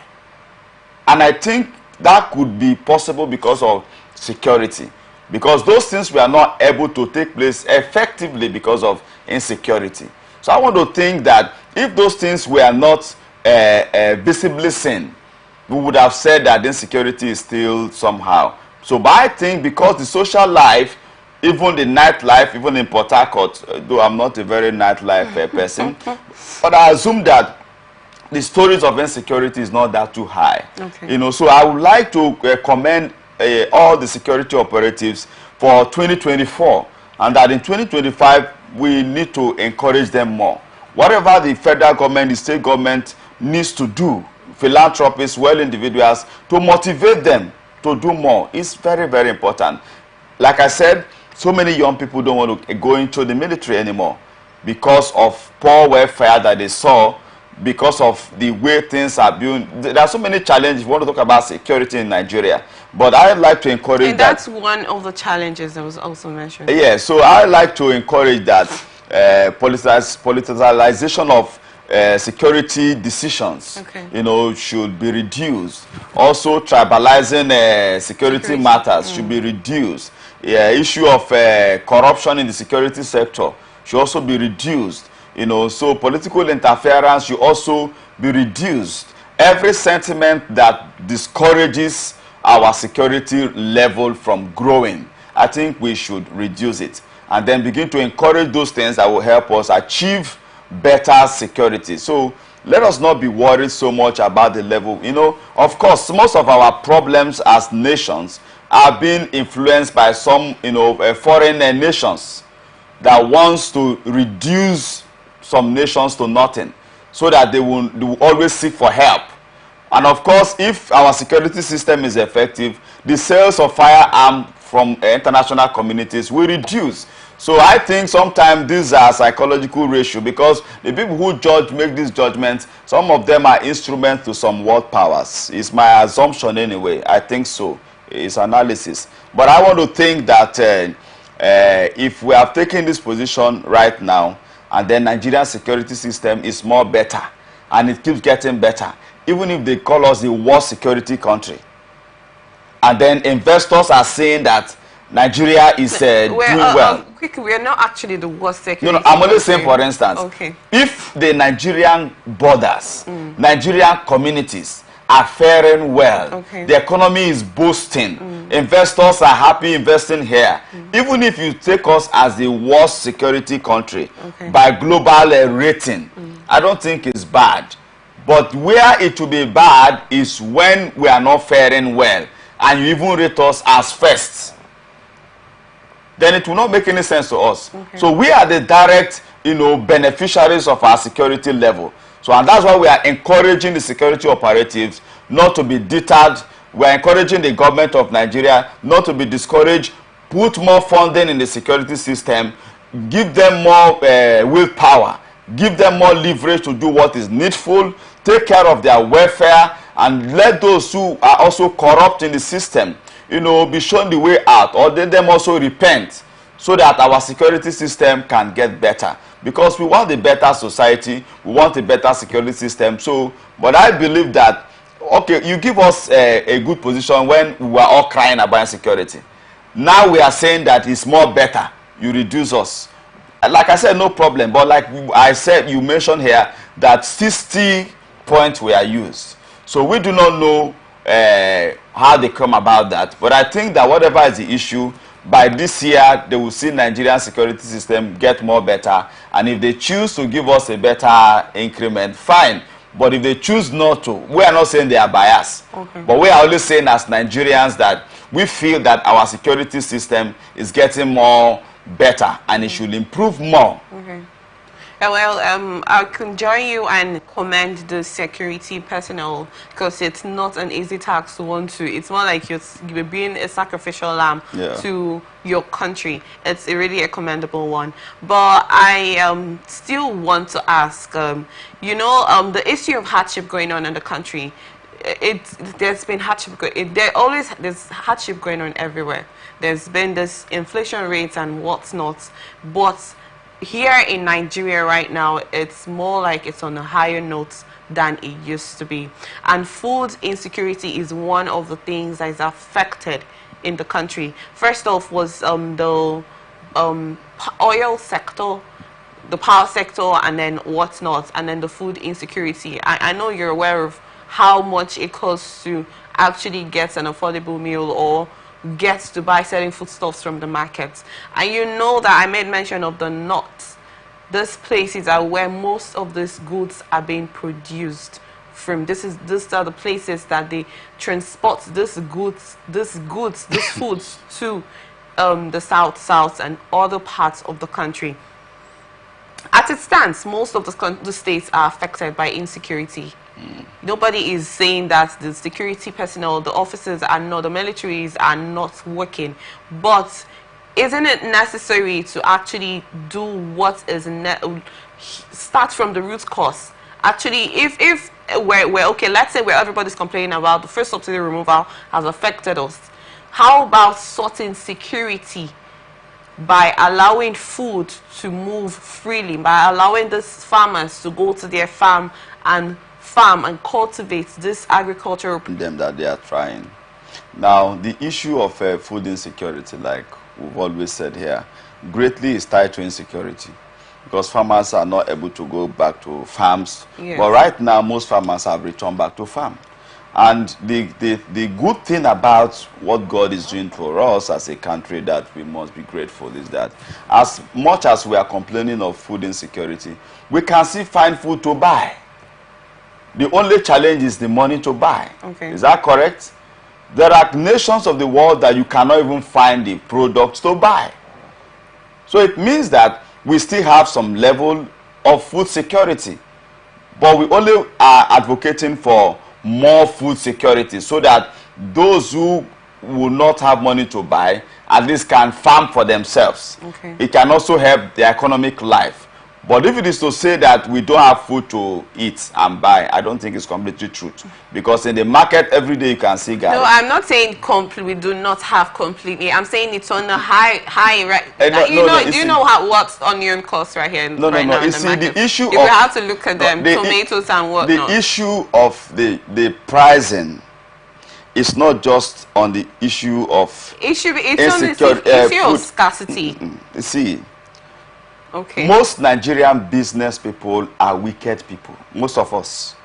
And I think that could be possible because of security. Because those things were not able to take place effectively because of insecurity. So I want to think that if those things were not visibly seen, we would have said that insecurity is still somehow. So, but I think because the social life, even the nightlife, even in Port Harcourt, though I'm not a very nightlife person, but I assume that the stories of insecurity is not that too high. Okay. You know, so I would like to commend all the security operatives for 2024, and that in 2025 we need to encourage them more. Whatever the federal government, the state government needs to do, philanthropists, well individuals, to motivate them to do more is very, very important. Like I said, so many young people don't want to go into the military anymore because of poor welfare that they saw, because of the way things are being. There are so many challenges. We want to talk about security in Nigeria, but I'd like to encourage and that's one of the challenges that was also mentioned. Yeah, so I'd like to encourage that politicization of security decisions, okay, you know, should be reduced. Also, tribalizing security matters should be reduced. Issue of corruption in the security sector should also be reduced. You know, so political interference should also be reduced. Every sentiment that discourages our security level from growing, I think we should reduce it and then begin to encourage those things that will help us achieve better security. So let us not be worried so much about the level. You know, of course, most of our problems as nations are being influenced by some, you know, foreign nations that wants to reduce some nations to nothing, so that they will always seek for help. And of course, if our security system is effective, the sales of firearms from international communities will reduce. So I think sometimes these are psychological ratio, because the people who make these judgments, some of them are instruments to some world powers. It's my assumption anyway. I think so. It's analysis. But I want to think that if we have taken this position right now, and then Nigerian security system is more better, and it keeps getting better, even if they call us the worst security country, and then investors are saying that Nigeria is doing well. Quickly, we are not actually the worst security. No, I'm only saying, for instance, okay, if the Nigerian borders, Nigerian communities are faring well, okay, the economy is boosting, investors are happy investing here, even if you take us as the worst security country by global rating, I don't think it's bad. But where it will be bad is when we are not faring well and you even rate us as first. Then it will not make any sense to us. Okay. So we are the direct, you know, beneficiaries of our security level. So, and that's why we are encouraging the security operatives not to be deterred. We are encouraging the government of Nigeria not to be discouraged. Put more funding in the security system. Give them more willpower. Give them more leverage to do what is needful. Take care of their welfare, and let those who are also corrupt in the system, you know, be shown the way out, or let them also repent, so that our security system can get better. Because we want a better society, we want a better security system. So, but I believe that, okay, you give us a good position when we were all crying about insecurity. Now we are saying that it's more better. You reduce us. Like I said, no problem. But like I said, you mentioned here that 60 points were used. So we do not know how they come about that. But I think that whatever is the issue, by this year, they will see Nigerian security system get more better. And if they choose to give us a better increment, fine. But if they choose not to, we are not saying they are biased. Okay. But we are only saying as Nigerians that we feel that our security system is getting more better and it should improve more. Okay. Well, I can join you and commend the security personnel, because it's not an easy task to want to. It's more like you're being a sacrificial lamb to your country. It's really a commendable one. But I still want to ask, you know, the issue of hardship going on in the country. There's been hardship. There's hardship going on everywhere. There's been this inflation rates and whatnot, but here in Nigeria right now, it's more like it's on a higher note than it used to be. And food insecurity is one of the things that is affected in the country. First off was the oil sector the power sector and then whatnot, and then the food insecurity. I know you're aware of how much it costs to actually get an affordable meal or get to buy certain foodstuffs from the markets. And you know that I made mention of the north. These places are where most of these goods are being produced from. These are the places that they transport these foods to the south and other parts of the country. As it stands, most of the states are affected by insecurity. Nobody is saying that the security personnel, the officers are not, the militaries are not working. But isn't it necessary to actually do what is start from the root cause? Actually, if we're okay, let's say where everybody's complaining about the first subsidy removal has affected us. How about sorting security by allowing food to move freely, by allowing these farmers to go to their farm and cultivate this agricultural them that they are trying. Now, the issue of food insecurity, like we've always said here, greatly is tied to insecurity because farmers are not able to go back to farms. Yes. But right now, most farmers have returned back to farm. And the good thing about what God is doing for us as a country that we must be grateful is that as much as we are complaining of food insecurity, we can still find food to buy. The only challenge is the money to buy. Okay. Is that correct? There are nations of the world that you cannot even find the products to buy. So it means that we still have some level of food security. But we only are advocating for more food security so that those who will not have money to buy at least can farm for themselves. Okay. It can also help the economic life. But if it is to say that we don't have food to eat and buy, I don't think it's completely true. Because in the market every day you can see garlic. No, I'm not saying we do not have completely. I'm saying it's on a high right. Do you know what onion costs right here? No. You see, the issue if we have to look at them, tomatoes and whatnot. The issue of the pricing is not just on the issue of it's on the issue of scarcity. You see. Okay. Most Nigerian business people are wicked people. Most of us.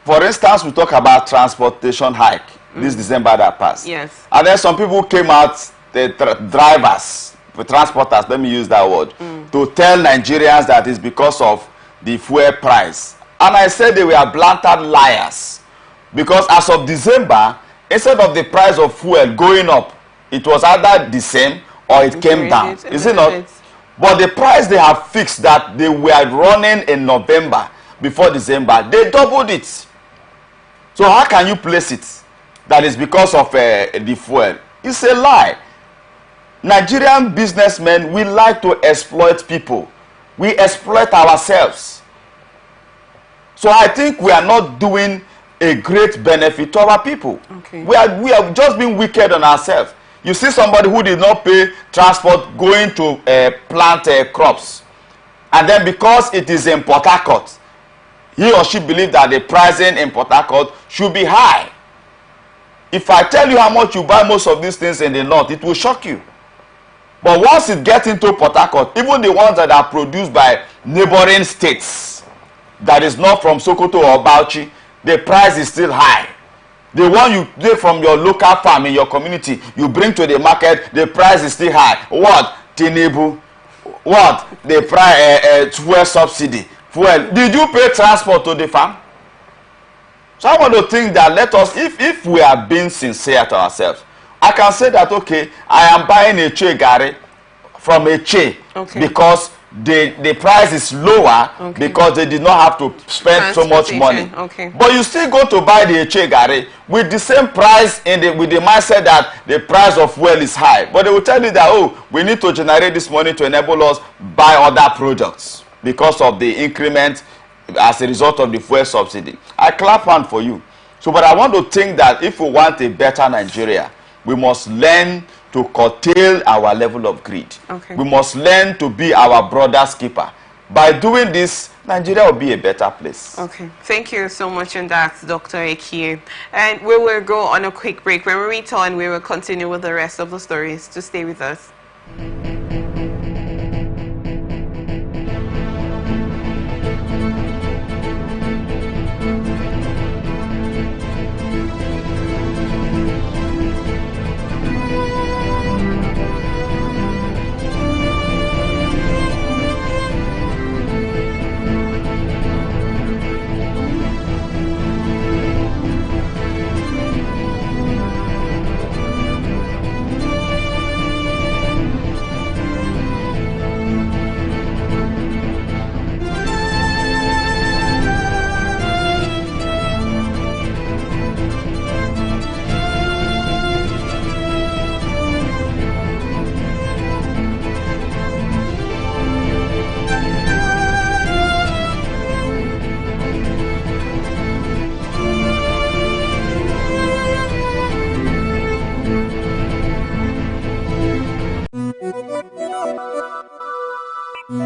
For instance, we talk about transportation hike this December that passed. Yes. And then some people came out, the drivers, the transporters, let me use that word, to tell Nigerians that it's because of the fuel price. And I said they were blatant liars. Because as of December, instead of the price of fuel going up, it was either the same or it came down. Is it not? But the price they have fixed that they were running in November before December, they doubled it. So how can you place it that is because of the fuel? It's a lie. Nigerian businessmen, we like to exploit people. We exploit ourselves. So I think we are not doing a great benefit to our people. Okay. We have just been wicked on ourselves. You see somebody who did not pay transport going to plant crops. And then because it is in Port Harcourt, he or she believes that the pricing in Port Harcourt should be high. If I tell you how much you buy most of these things in the north, it will shock you. But once it gets into Port Harcourt, even the ones that are produced by neighboring states, that is not from Sokoto or Bauchi, the price is still high. The one you do from your local farm in your community, you bring to the market, the price is still high. What? Tinubu. What? The price, fuel subsidy. Fuel. Did you pay transport to the farm? So I want to think that let us, if we are being sincere to ourselves, I can say that, okay, I am buying a che gari from a che because the price is lower because they did not have to spend so much money. But you still go to buy the che gari with the same price with the mindset that the price of fuel is high. But they will tell you that, oh, we need to generate this money to enable us buy other products because of the increment as a result of the fuel subsidy. I clap hand for you. So, but I want to think that if we want a better Nigeria, we must learn to curtail our level of greed. We must learn to be our brother's keeper. By doing this, Nigeria will be a better place. Okay. Thank you so much on that, Dr. Ekie. And we will go on a quick break. When we return, we will continue with the rest of the stories. To stay with us. From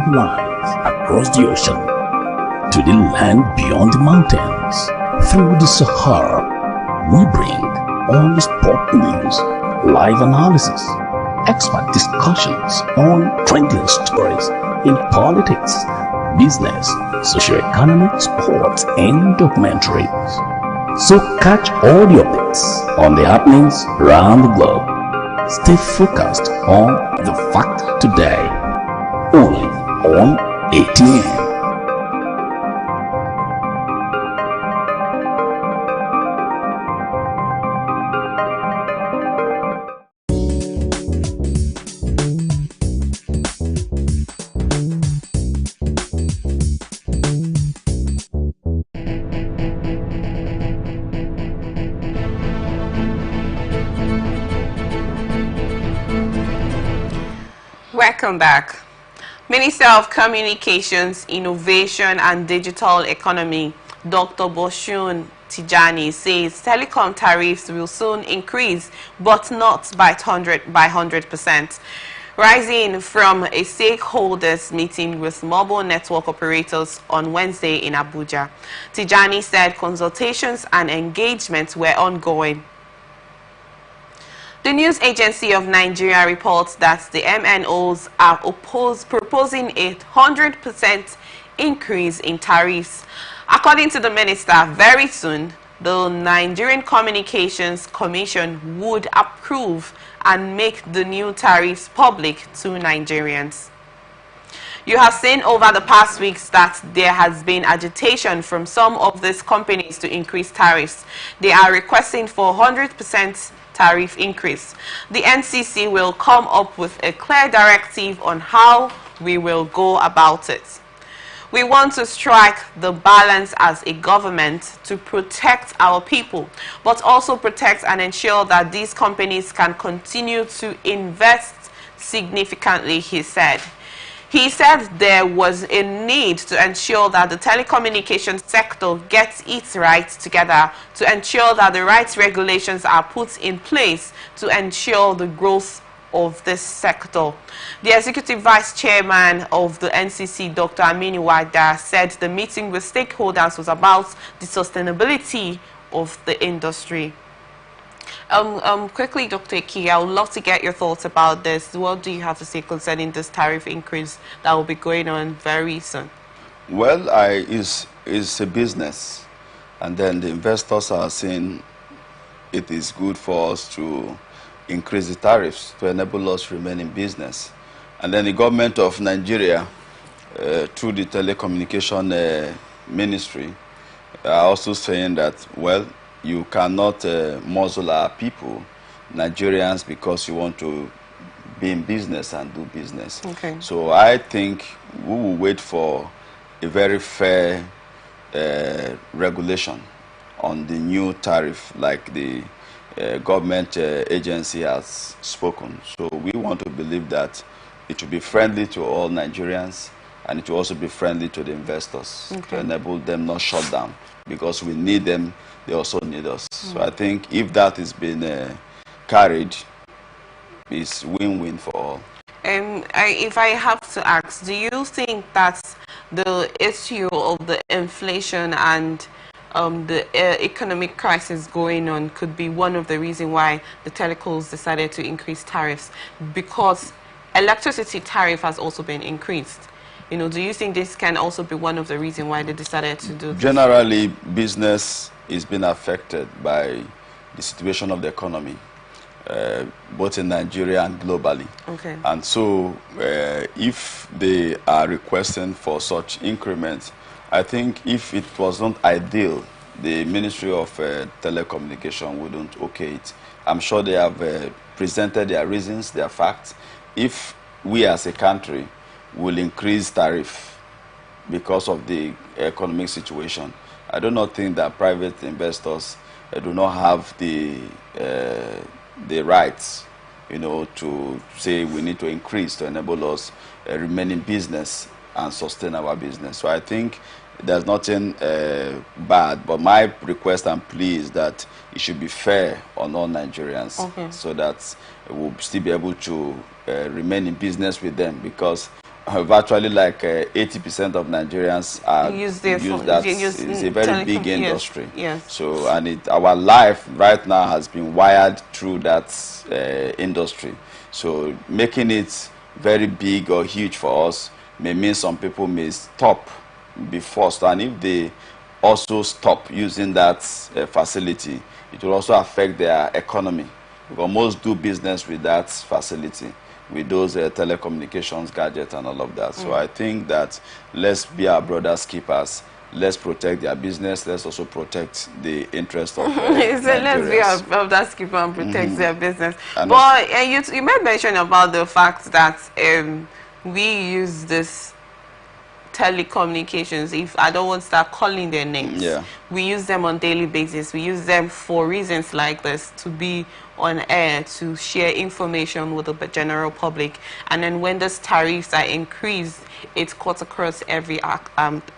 the lines across the ocean to the land beyond the mountains, through the Sahara, we bring honest pop news, live analysis, expert discussions on trending stories in politics, business, socio-economic, sports, and documentaries. So catch all the updates on the happenings around the globe. Stay focused on the fact today, only on ATN. Welcome back. Minister of Communications, Innovation and Digital Economy, Dr. Boshun Tijani, says telecom tariffs will soon increase, but not by 100%. Rising from a stakeholders meeting with mobile network operators on Wednesday in Abuja, Tijani said consultations and engagements were ongoing. The news agency of Nigeria reports that the MNOs are proposing a 100% increase in tariffs. According to the minister, very soon, the Nigerian Communications Commission would approve and make the new tariffs public to Nigerians. You have seen over the past weeks that there has been agitation from some of these companies to increase tariffs. They are requesting for 100% tariff increase. The NCC will come up with a clear directive on how we will go about it. We want to strike the balance as a government to protect our people, but also protect and ensure that these companies can continue to invest significantly, he said. He said there was a need to ensure that the telecommunications sector gets its rights together to ensure that the right regulations are put in place to ensure the growth of this sector. The Executive Vice Chairman of the NCC, Dr. Aminu Wada, said the meeting with stakeholders was about the sustainability of the industry. Quickly, Dr. Eki, I would love to get your thoughts about this. What do you have to say concerning this tariff increase that will be going on very soon? Well, it's a business, and then the investors are saying it is good for us to increase the tariffs to enable us to remain in business. And then the government of Nigeria, through the telecommunication ministry, are also saying that, well, you cannot muzzle our people, Nigerians, because you want to be in business and do business. Okay. So I think we will wait for a very fair regulation on the new tariff, like the government agency has spoken. So we want to believe that it will be friendly to all Nigerians, and it will also be friendly to the investors, to enable them not shut down, because we need them, they also need us. So I think if that is being carried, it's win-win for all. If I have to ask, do you think that the issue of the inflation and the economic crisis going on could be one of the reasons why the telecoms decided to increase tariffs? Because electricity tariff has also been increased. You know, do you think this can also be one of the reasons why they decided to do this? Generally, business is being affected by the situation of the economy, both in Nigeria and globally. Okay. And so, if they are requesting for such increments, I think if it was not ideal, the Ministry of Telecommunication wouldn't okay it. I'm sure they have presented their reasons, their facts. If we as a country will increase tariff because of the economic situation, I do not think that private investors do not have the rights, you know, to say we need to increase to enable us remain in business and sustain our business. So I think there's nothing bad, but my request and plea is that it should be fair on all Nigerians, okay, so that we'll still be able to remain in business with them, because virtually like 80% of Nigerians use that. It's a very big industry. Yes. So, and our life right now has been wired through that industry. So making it very big or huge for us may mean some people may stop, be forced, and if they also stop using that facility, it will also affect their economy, because most do business with that facility, with those telecommunications gadgets and all of that. So I think that let's be our brothers' keepers. Let's protect their business. Let's also protect the interest of let's be our brothers' keepers and protect their business. But you made mention about the fact that we use this telecommunications, if I don't want to start calling their names, we use them on daily basis. We use them for reasons like this, to be on air, to share information with the general public. And then when those tariffs are increased, it cuts across every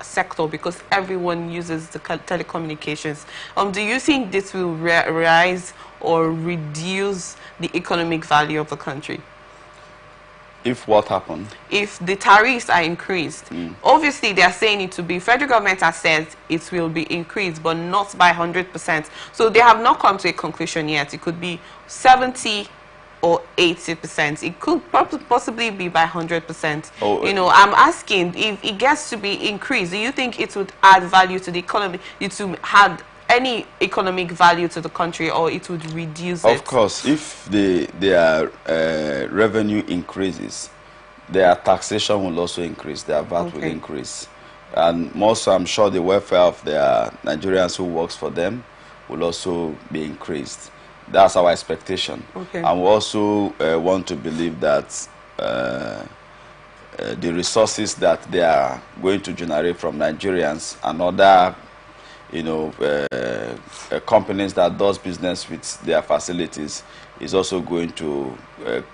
sector, because everyone uses the telecommunications. Do you think this will rise or reduce the economic value of the country? If what happened? If the tariffs are increased, obviously they are saying it to be, federal government has said it will be increased, but not by 100%. So they have not come to a conclusion yet. It could be 70 or 80%. It could possibly be by 100%. Oh, you know, I'm asking, if it gets to be increased, do you think it would add value to the economy? It would add any economic value to the country, or it would reduce it? Of course, if their revenue increases, their taxation will also increase, their VAT will increase. And most, I'm sure the welfare of their Nigerians who works for them will also be increased. That's our expectation. And we also want to believe that the resources that they are going to generate from Nigerians and other, you know, companies that does business with their facilities is also going to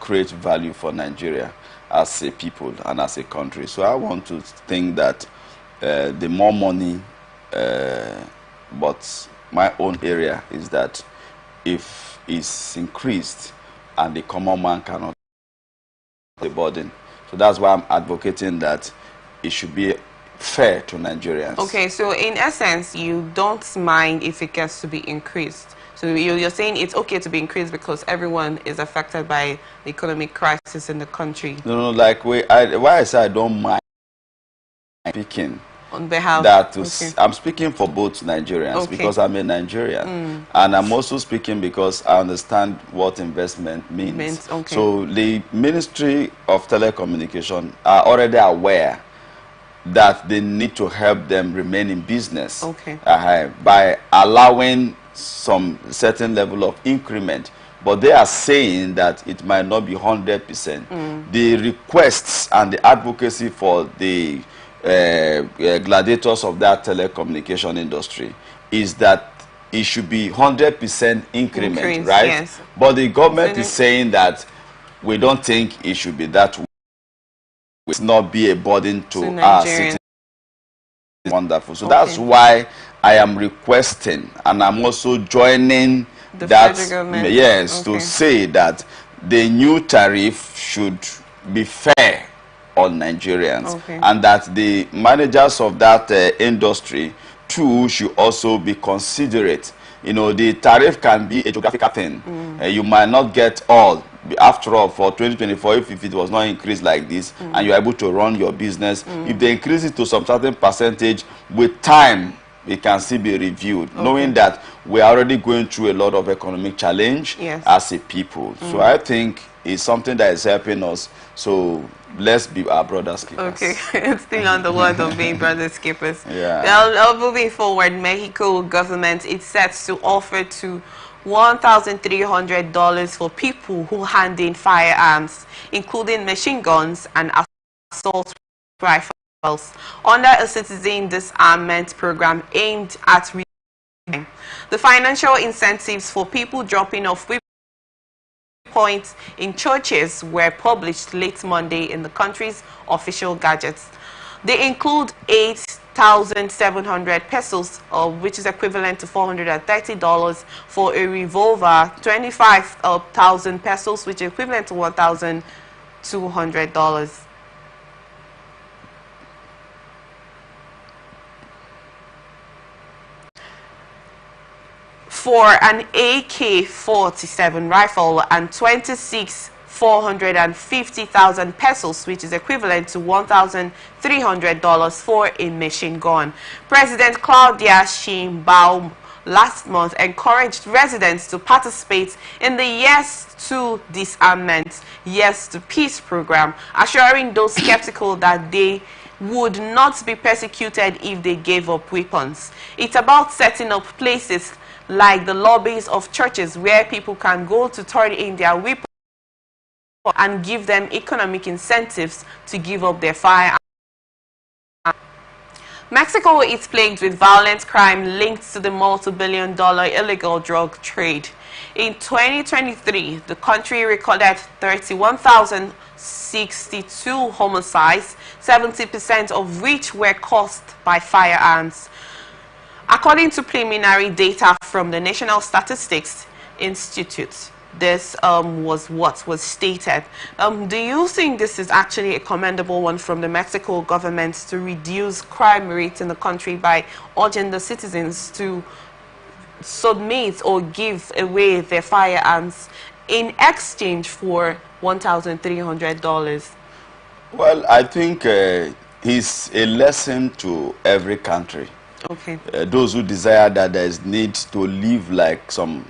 create value for Nigeria as a people and as a country. So I want to think that the more money, but my own area is that if it's increased and the common man cannot the burden. So that's why I'm advocating that it should be fair to Nigerians. Okay, so in essence, you don't mind if it gets to be increased. So you're saying it's okay to be increased because everyone is affected by the economic crisis in the country. No, like why I say I don't mind speaking on behalf that I'm speaking for both Nigerians because I'm a Nigerian, and I'm also speaking because I understand what investment means. So the Ministry of Telecommunication are already aware that they need to help them remain in business by allowing some certain level of increment. But they are saying that it might not be 100%. The requests and the advocacy for the gladiators of that telecommunication industry is that it should be 100% increment, right? Yes. But the government is saying that we don't think it should be that way. It will not be a burden to our citizens. Wonderful. So that's why I am requesting, and I'm also joining the that, to say that the new tariff should be fair on Nigerians, and that the managers of that industry too should also be considerate. You know, the tariff can be a geographical thing. You might not get all, after all, for 2024, if it was not increased like this, and you're able to run your business, if they increase it to some certain percentage, with time, it can still be reviewed, knowing that we're already going through a lot of economic challenge as a people. So I think it's something that is helping us. So let's be our brothers keepers. Okay, it's still on the word of being brothers keepers. Yeah. Now, moving forward, Mexico government is set to offer to $1,300 for people who hand in firearms, including machine guns and assault rifles, under a citizen disarmament program aimed at reducing the financial incentives for people dropping off weapons points in churches were published late Monday in the country's official gadgets. They include 8,700 pesos, which is equivalent to $430 for a revolver, 25,000 pesos, which is equivalent to $1,200. For an AK-47 rifle and 450,000 pesos, which is equivalent to $1,300 for a machine gun. President Claudia Sheinbaum last month encouraged residents to participate in the Yes to Disarmament, Yes to Peace program, assuring those skeptical that they would not be persecuted if they gave up weapons. It's about setting up places like the lobbies of churches where people can go to turn in their weapons and give them economic incentives to give up their firearms. Mexico is plagued with violent crime linked to the multi-billion-dollar illegal drug trade. In 2023, the country recorded 31,062 homicides, 70% of which were caused by firearms. According to preliminary data from the National Statistics Institute, this was what was stated. Do you think this is actually a commendable one from the Mexico government to reduce crime rates in the country by urging the citizens to submit or give away their firearms in exchange for $1,300? Well, I think it's a lesson to every country. Okay. Those who desire that there is need to live like some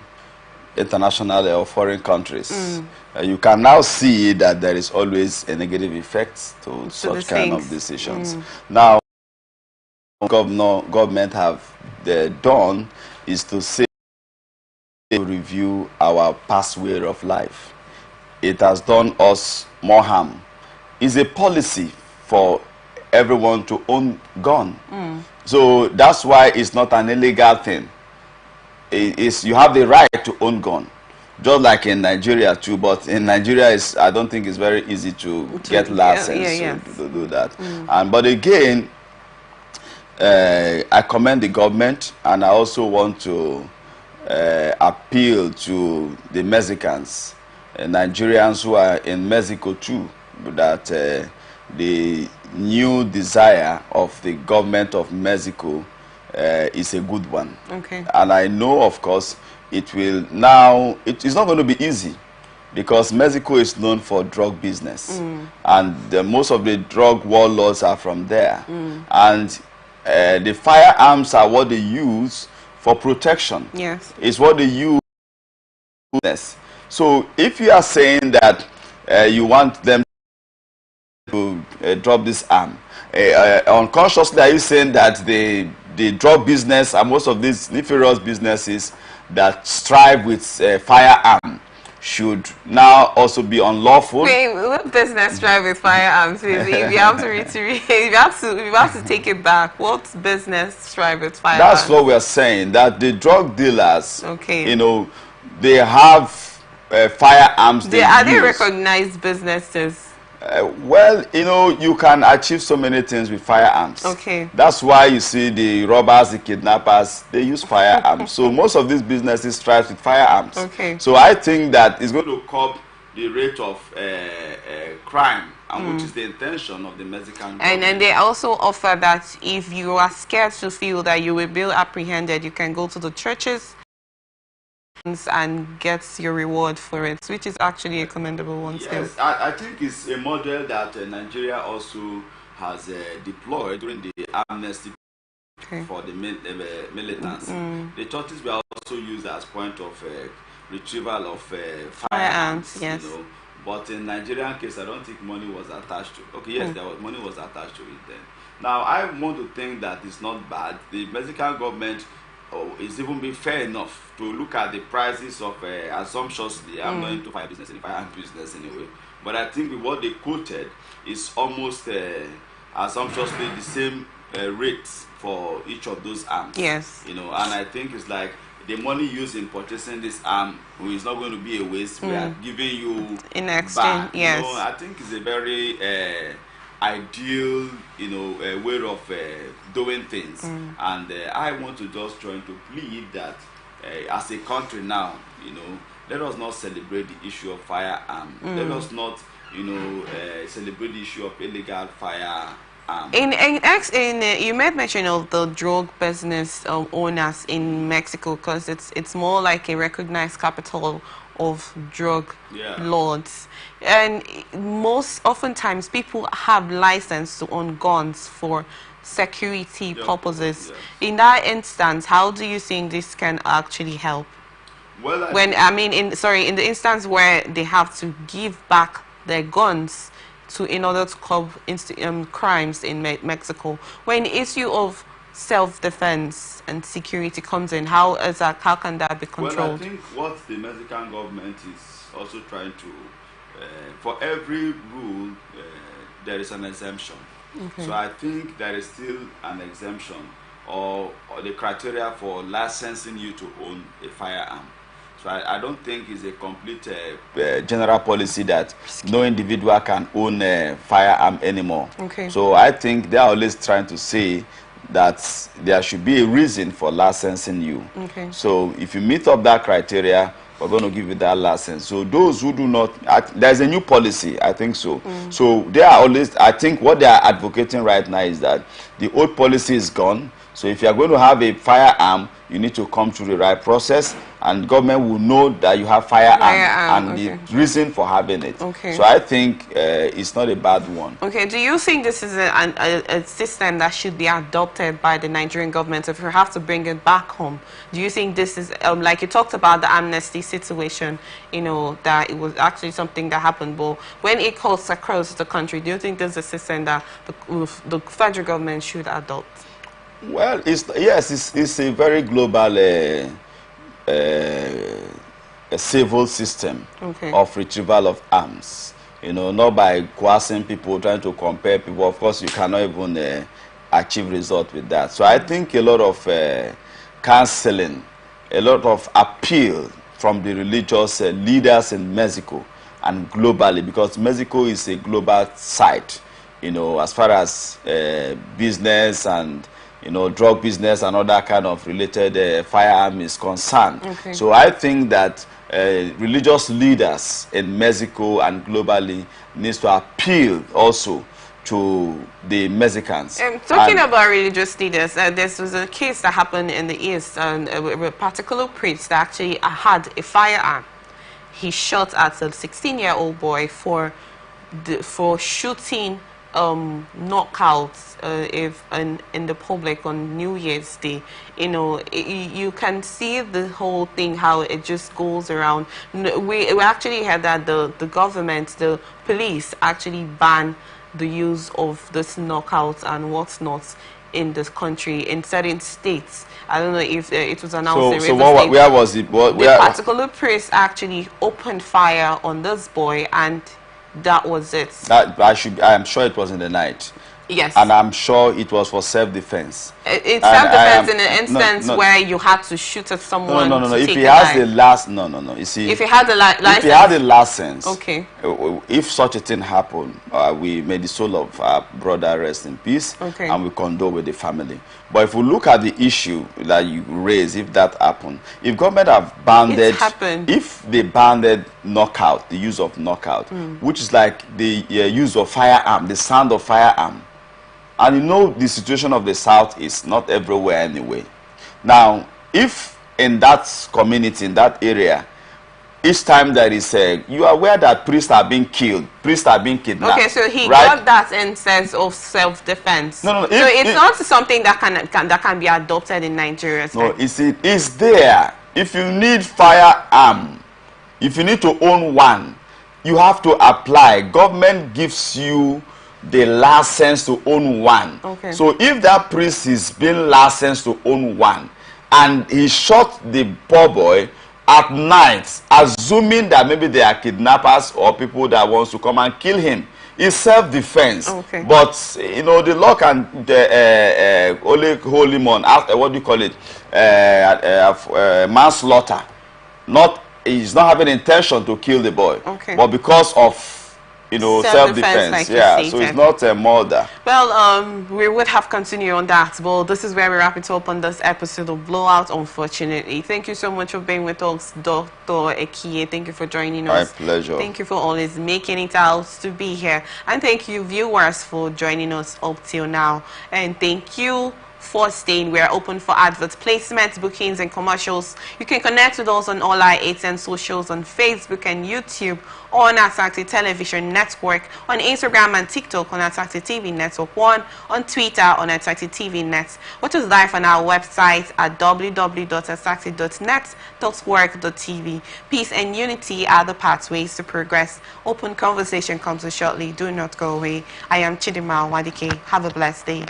international or foreign countries. You can now see that there is always a negative effect to such kind of decisions. Now, government have done is to say to review our past way of life. It has done us more harm. It's a policy for everyone to own gun. So that's why it's not an illegal thing. You have the right to own gun, just like in Nigeria too. But in Nigeria, I don't think it's very easy to get license to do that. But again, I commend the government, and I also want to appeal to the Mexicans, Nigerians who are in Mexico too, that the new desire of the government of Mexico is a good one. Okay. And I know, of course, it will now, it's not going to be easy, because Mexico is known for drug business. And most of the drug warlords are from there. And the firearms are what they use for protection. Yes. It's what they use. So if you are saying that you want them to drop this arm, unconsciously are you saying that the drug business and most of these nefarious businesses that strive with firearm should now also be unlawful? Wait, what business strive with firearms? If you have to reiterate, if you have to take it back, what business strive with firearms? That's what we're saying, that the drug dealers, okay, you know, they have firearms. Are they recognized businesses? Well, you know, you can achieve so many things with firearms. Okay. That's why you see the robbers, the kidnappers, they use firearms. So most of these businesses strive with firearms. Okay. So I think that it's going to curb the rate of crime, and which is the intention of the Mexican government. And they also offer that if you are scared to feel that you will be apprehended, you can go to the churches and gets your reward for it, which is actually a commendable one. Yes, still. I think it's a model that Nigeria also has deployed during the amnesty for the militants. The churches were also used as point of retrieval of firearms. Yes. You know, but in Nigerian case, I don't think money was attached to it. Okay, yes, there was money was attached to it then. Now, I want to think that it's not bad. The Mexican government is even being fair enough to look at the prices of assumptions. I'm not into fire business anyway. But I think with what they quoted is almost assumptuously the same rates for each of those arms. Yes. You know, and I think it's like the money used in purchasing this arm is not going to be a waste. We are giving you in exchange. back. Yes. You know, I think it's a very ideal, you know, way of doing things. And I want to just join to plead that as a country now, you know, let us not celebrate the issue of firearm. Let us not, you know, celebrate the issue of illegal firearm. You made mention of the drug business owners in Mexico, because it's more like a recognized capital of drug lords, and oftentimes people have license to own guns for security purposes. In that instance, how do you think this can actually help? Well, in the instance where they have to give back their guns in order to curb crimes in Mexico, when the issue of self-defense and security comes in, how can that be controlled? Well, I think what the Mexican government is also trying to, for every rule, there is an exemption. So I think there is still an exemption or the criteria for licensing you to own a firearm. So I don't think it's a complete general policy that no individual can own a firearm anymore. So I think they are always trying to say that there should be a reason for licensing you. So if you meet up that criteria, we're going to give you that license. So those who do not, there's a new policy, I think so. So they are always, I think what they are advocating right now is that the old policy is gone. So if you are going to have a firearm, you need to come through the right process, and government will know that you have firearm and the reason for having it. So I think it's not a bad one. Do you think this is a system that should be adopted by the Nigerian government if you have to bring it back home? Do you think this is, like you talked about the amnesty situation, you know, that it was actually something that happened, but when it goes across the country, do you think this is a system that the federal government should adopt? Well, it's a very global a civil system of retrieval of arms. You know, not by coercing people, trying to compare people. Of course, you cannot even achieve result with that. So I think a lot of counseling, a lot of appeal from the religious leaders in Mexico and globally, because Mexico is a global site, you know, as far as business and, you know, drug business and other kind of related firearm is concerned. So I think that religious leaders in Mexico and globally needs to appeal also to the Mexicans. Talking about religious leaders, there was a case that happened in the East, and a particular priest that actually had a firearm. He shot at a 16-year-old boy for shooting knockouts in the public on New Year's Day. You know, you can see the whole thing, how it just goes around. We actually had that the government, the police actually banned the use of this knockouts and what's not in this country in certain states. I don't know if it was announced. Where was it? The particular priest actually opened fire on this boy, and that was it. I am sure it was in the night. Yes. And I'm sure it was for self-defense. It's self-defense in an instance where you had to shoot at someone. No. If he has the last, You see, if he had the license. If he had the license, okay. If such a thing happened, we may the soul of our brother rest in peace, and we condole with the family. But if we look at the issue that you raise, if that happened, if government have banned if they banned knockout, the use of knockout, which is like the use of firearm, the sound of firearm. And you know the situation of the South is not everywhere anyway. Now, if in that community, in that area, each time there is you are aware that priests are being killed, priests are being kidnapped. Okay, so he right? got that in sense of self-defense. No, so it's not something that can be adopted in Nigeria. No, it's there. If you need firearm, if you need to own one, you have to apply. Government gives you the license to own one. Okay. So if that priest is being licensed to own one, and he shot the poor boy at night, assuming that maybe they are kidnappers or people that wants to come and kill him, it's self-defense. Okay. But you know, the law can only hold him on what do you call it, manslaughter. He's not having intention to kill the boy. Okay. But because of, you know, self-defense. Like yeah, so it's not a murder. Well, we would have continued on that, but this is where we wrap it up on this episode of Blowout, unfortunately. Thank you so much for being with us, Dr. Ekie. Thank you for joining us. My pleasure. Thank you for always making it out to be here. And thank you, viewers, for joining us up till now. And thank you for staying. We are open for advert placements, bookings, and commercials. You can connect with us on all our 810 socials on Facebook and YouTube, on Attractive Television Network, on Instagram and TikTok on Attractive TV Network 1, on Twitter on Attractive TV Net, which is live on our website at www.attractive.net.work.tv. Peace and unity are the pathways to progress. Open conversation comes shortly. Do not go away. I am Chidima Wadike. Have a blessed day.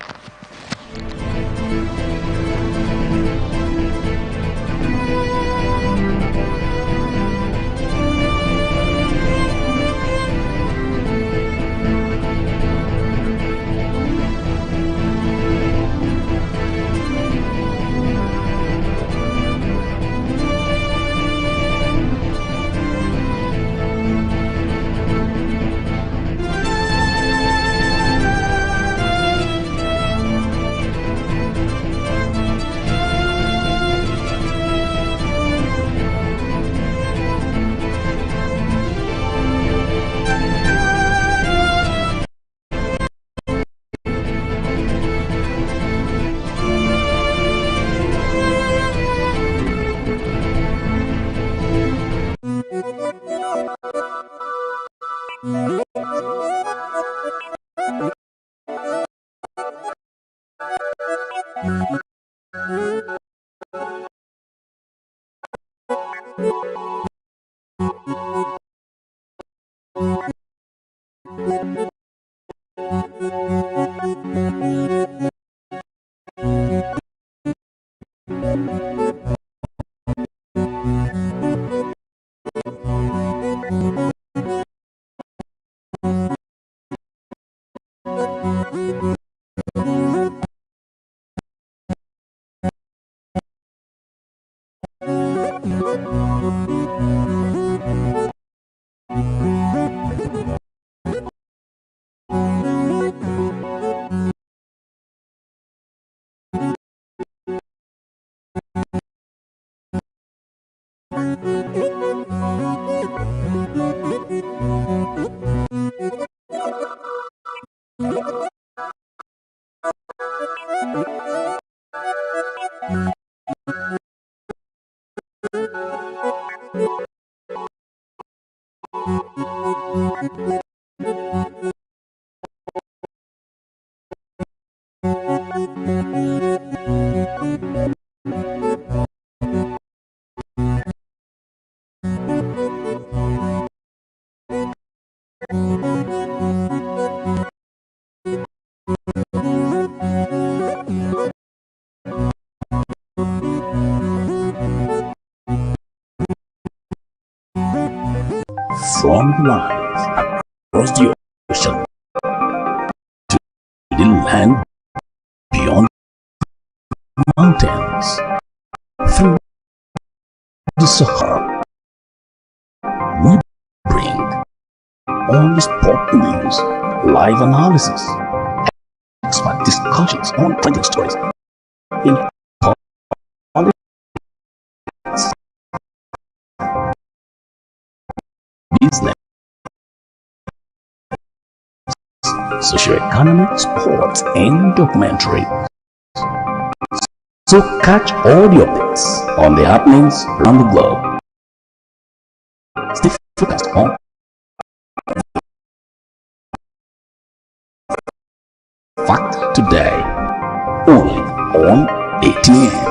From lines across the ocean to the land beyond mountains, through the Sahara, we bring honest pop news, live analysis, expert discussions on trending stories in politics, business, socioeconomic, sports, and documentary. So catch all the updates on the happenings around the globe. Stay focused on Fact Today, only on ATN.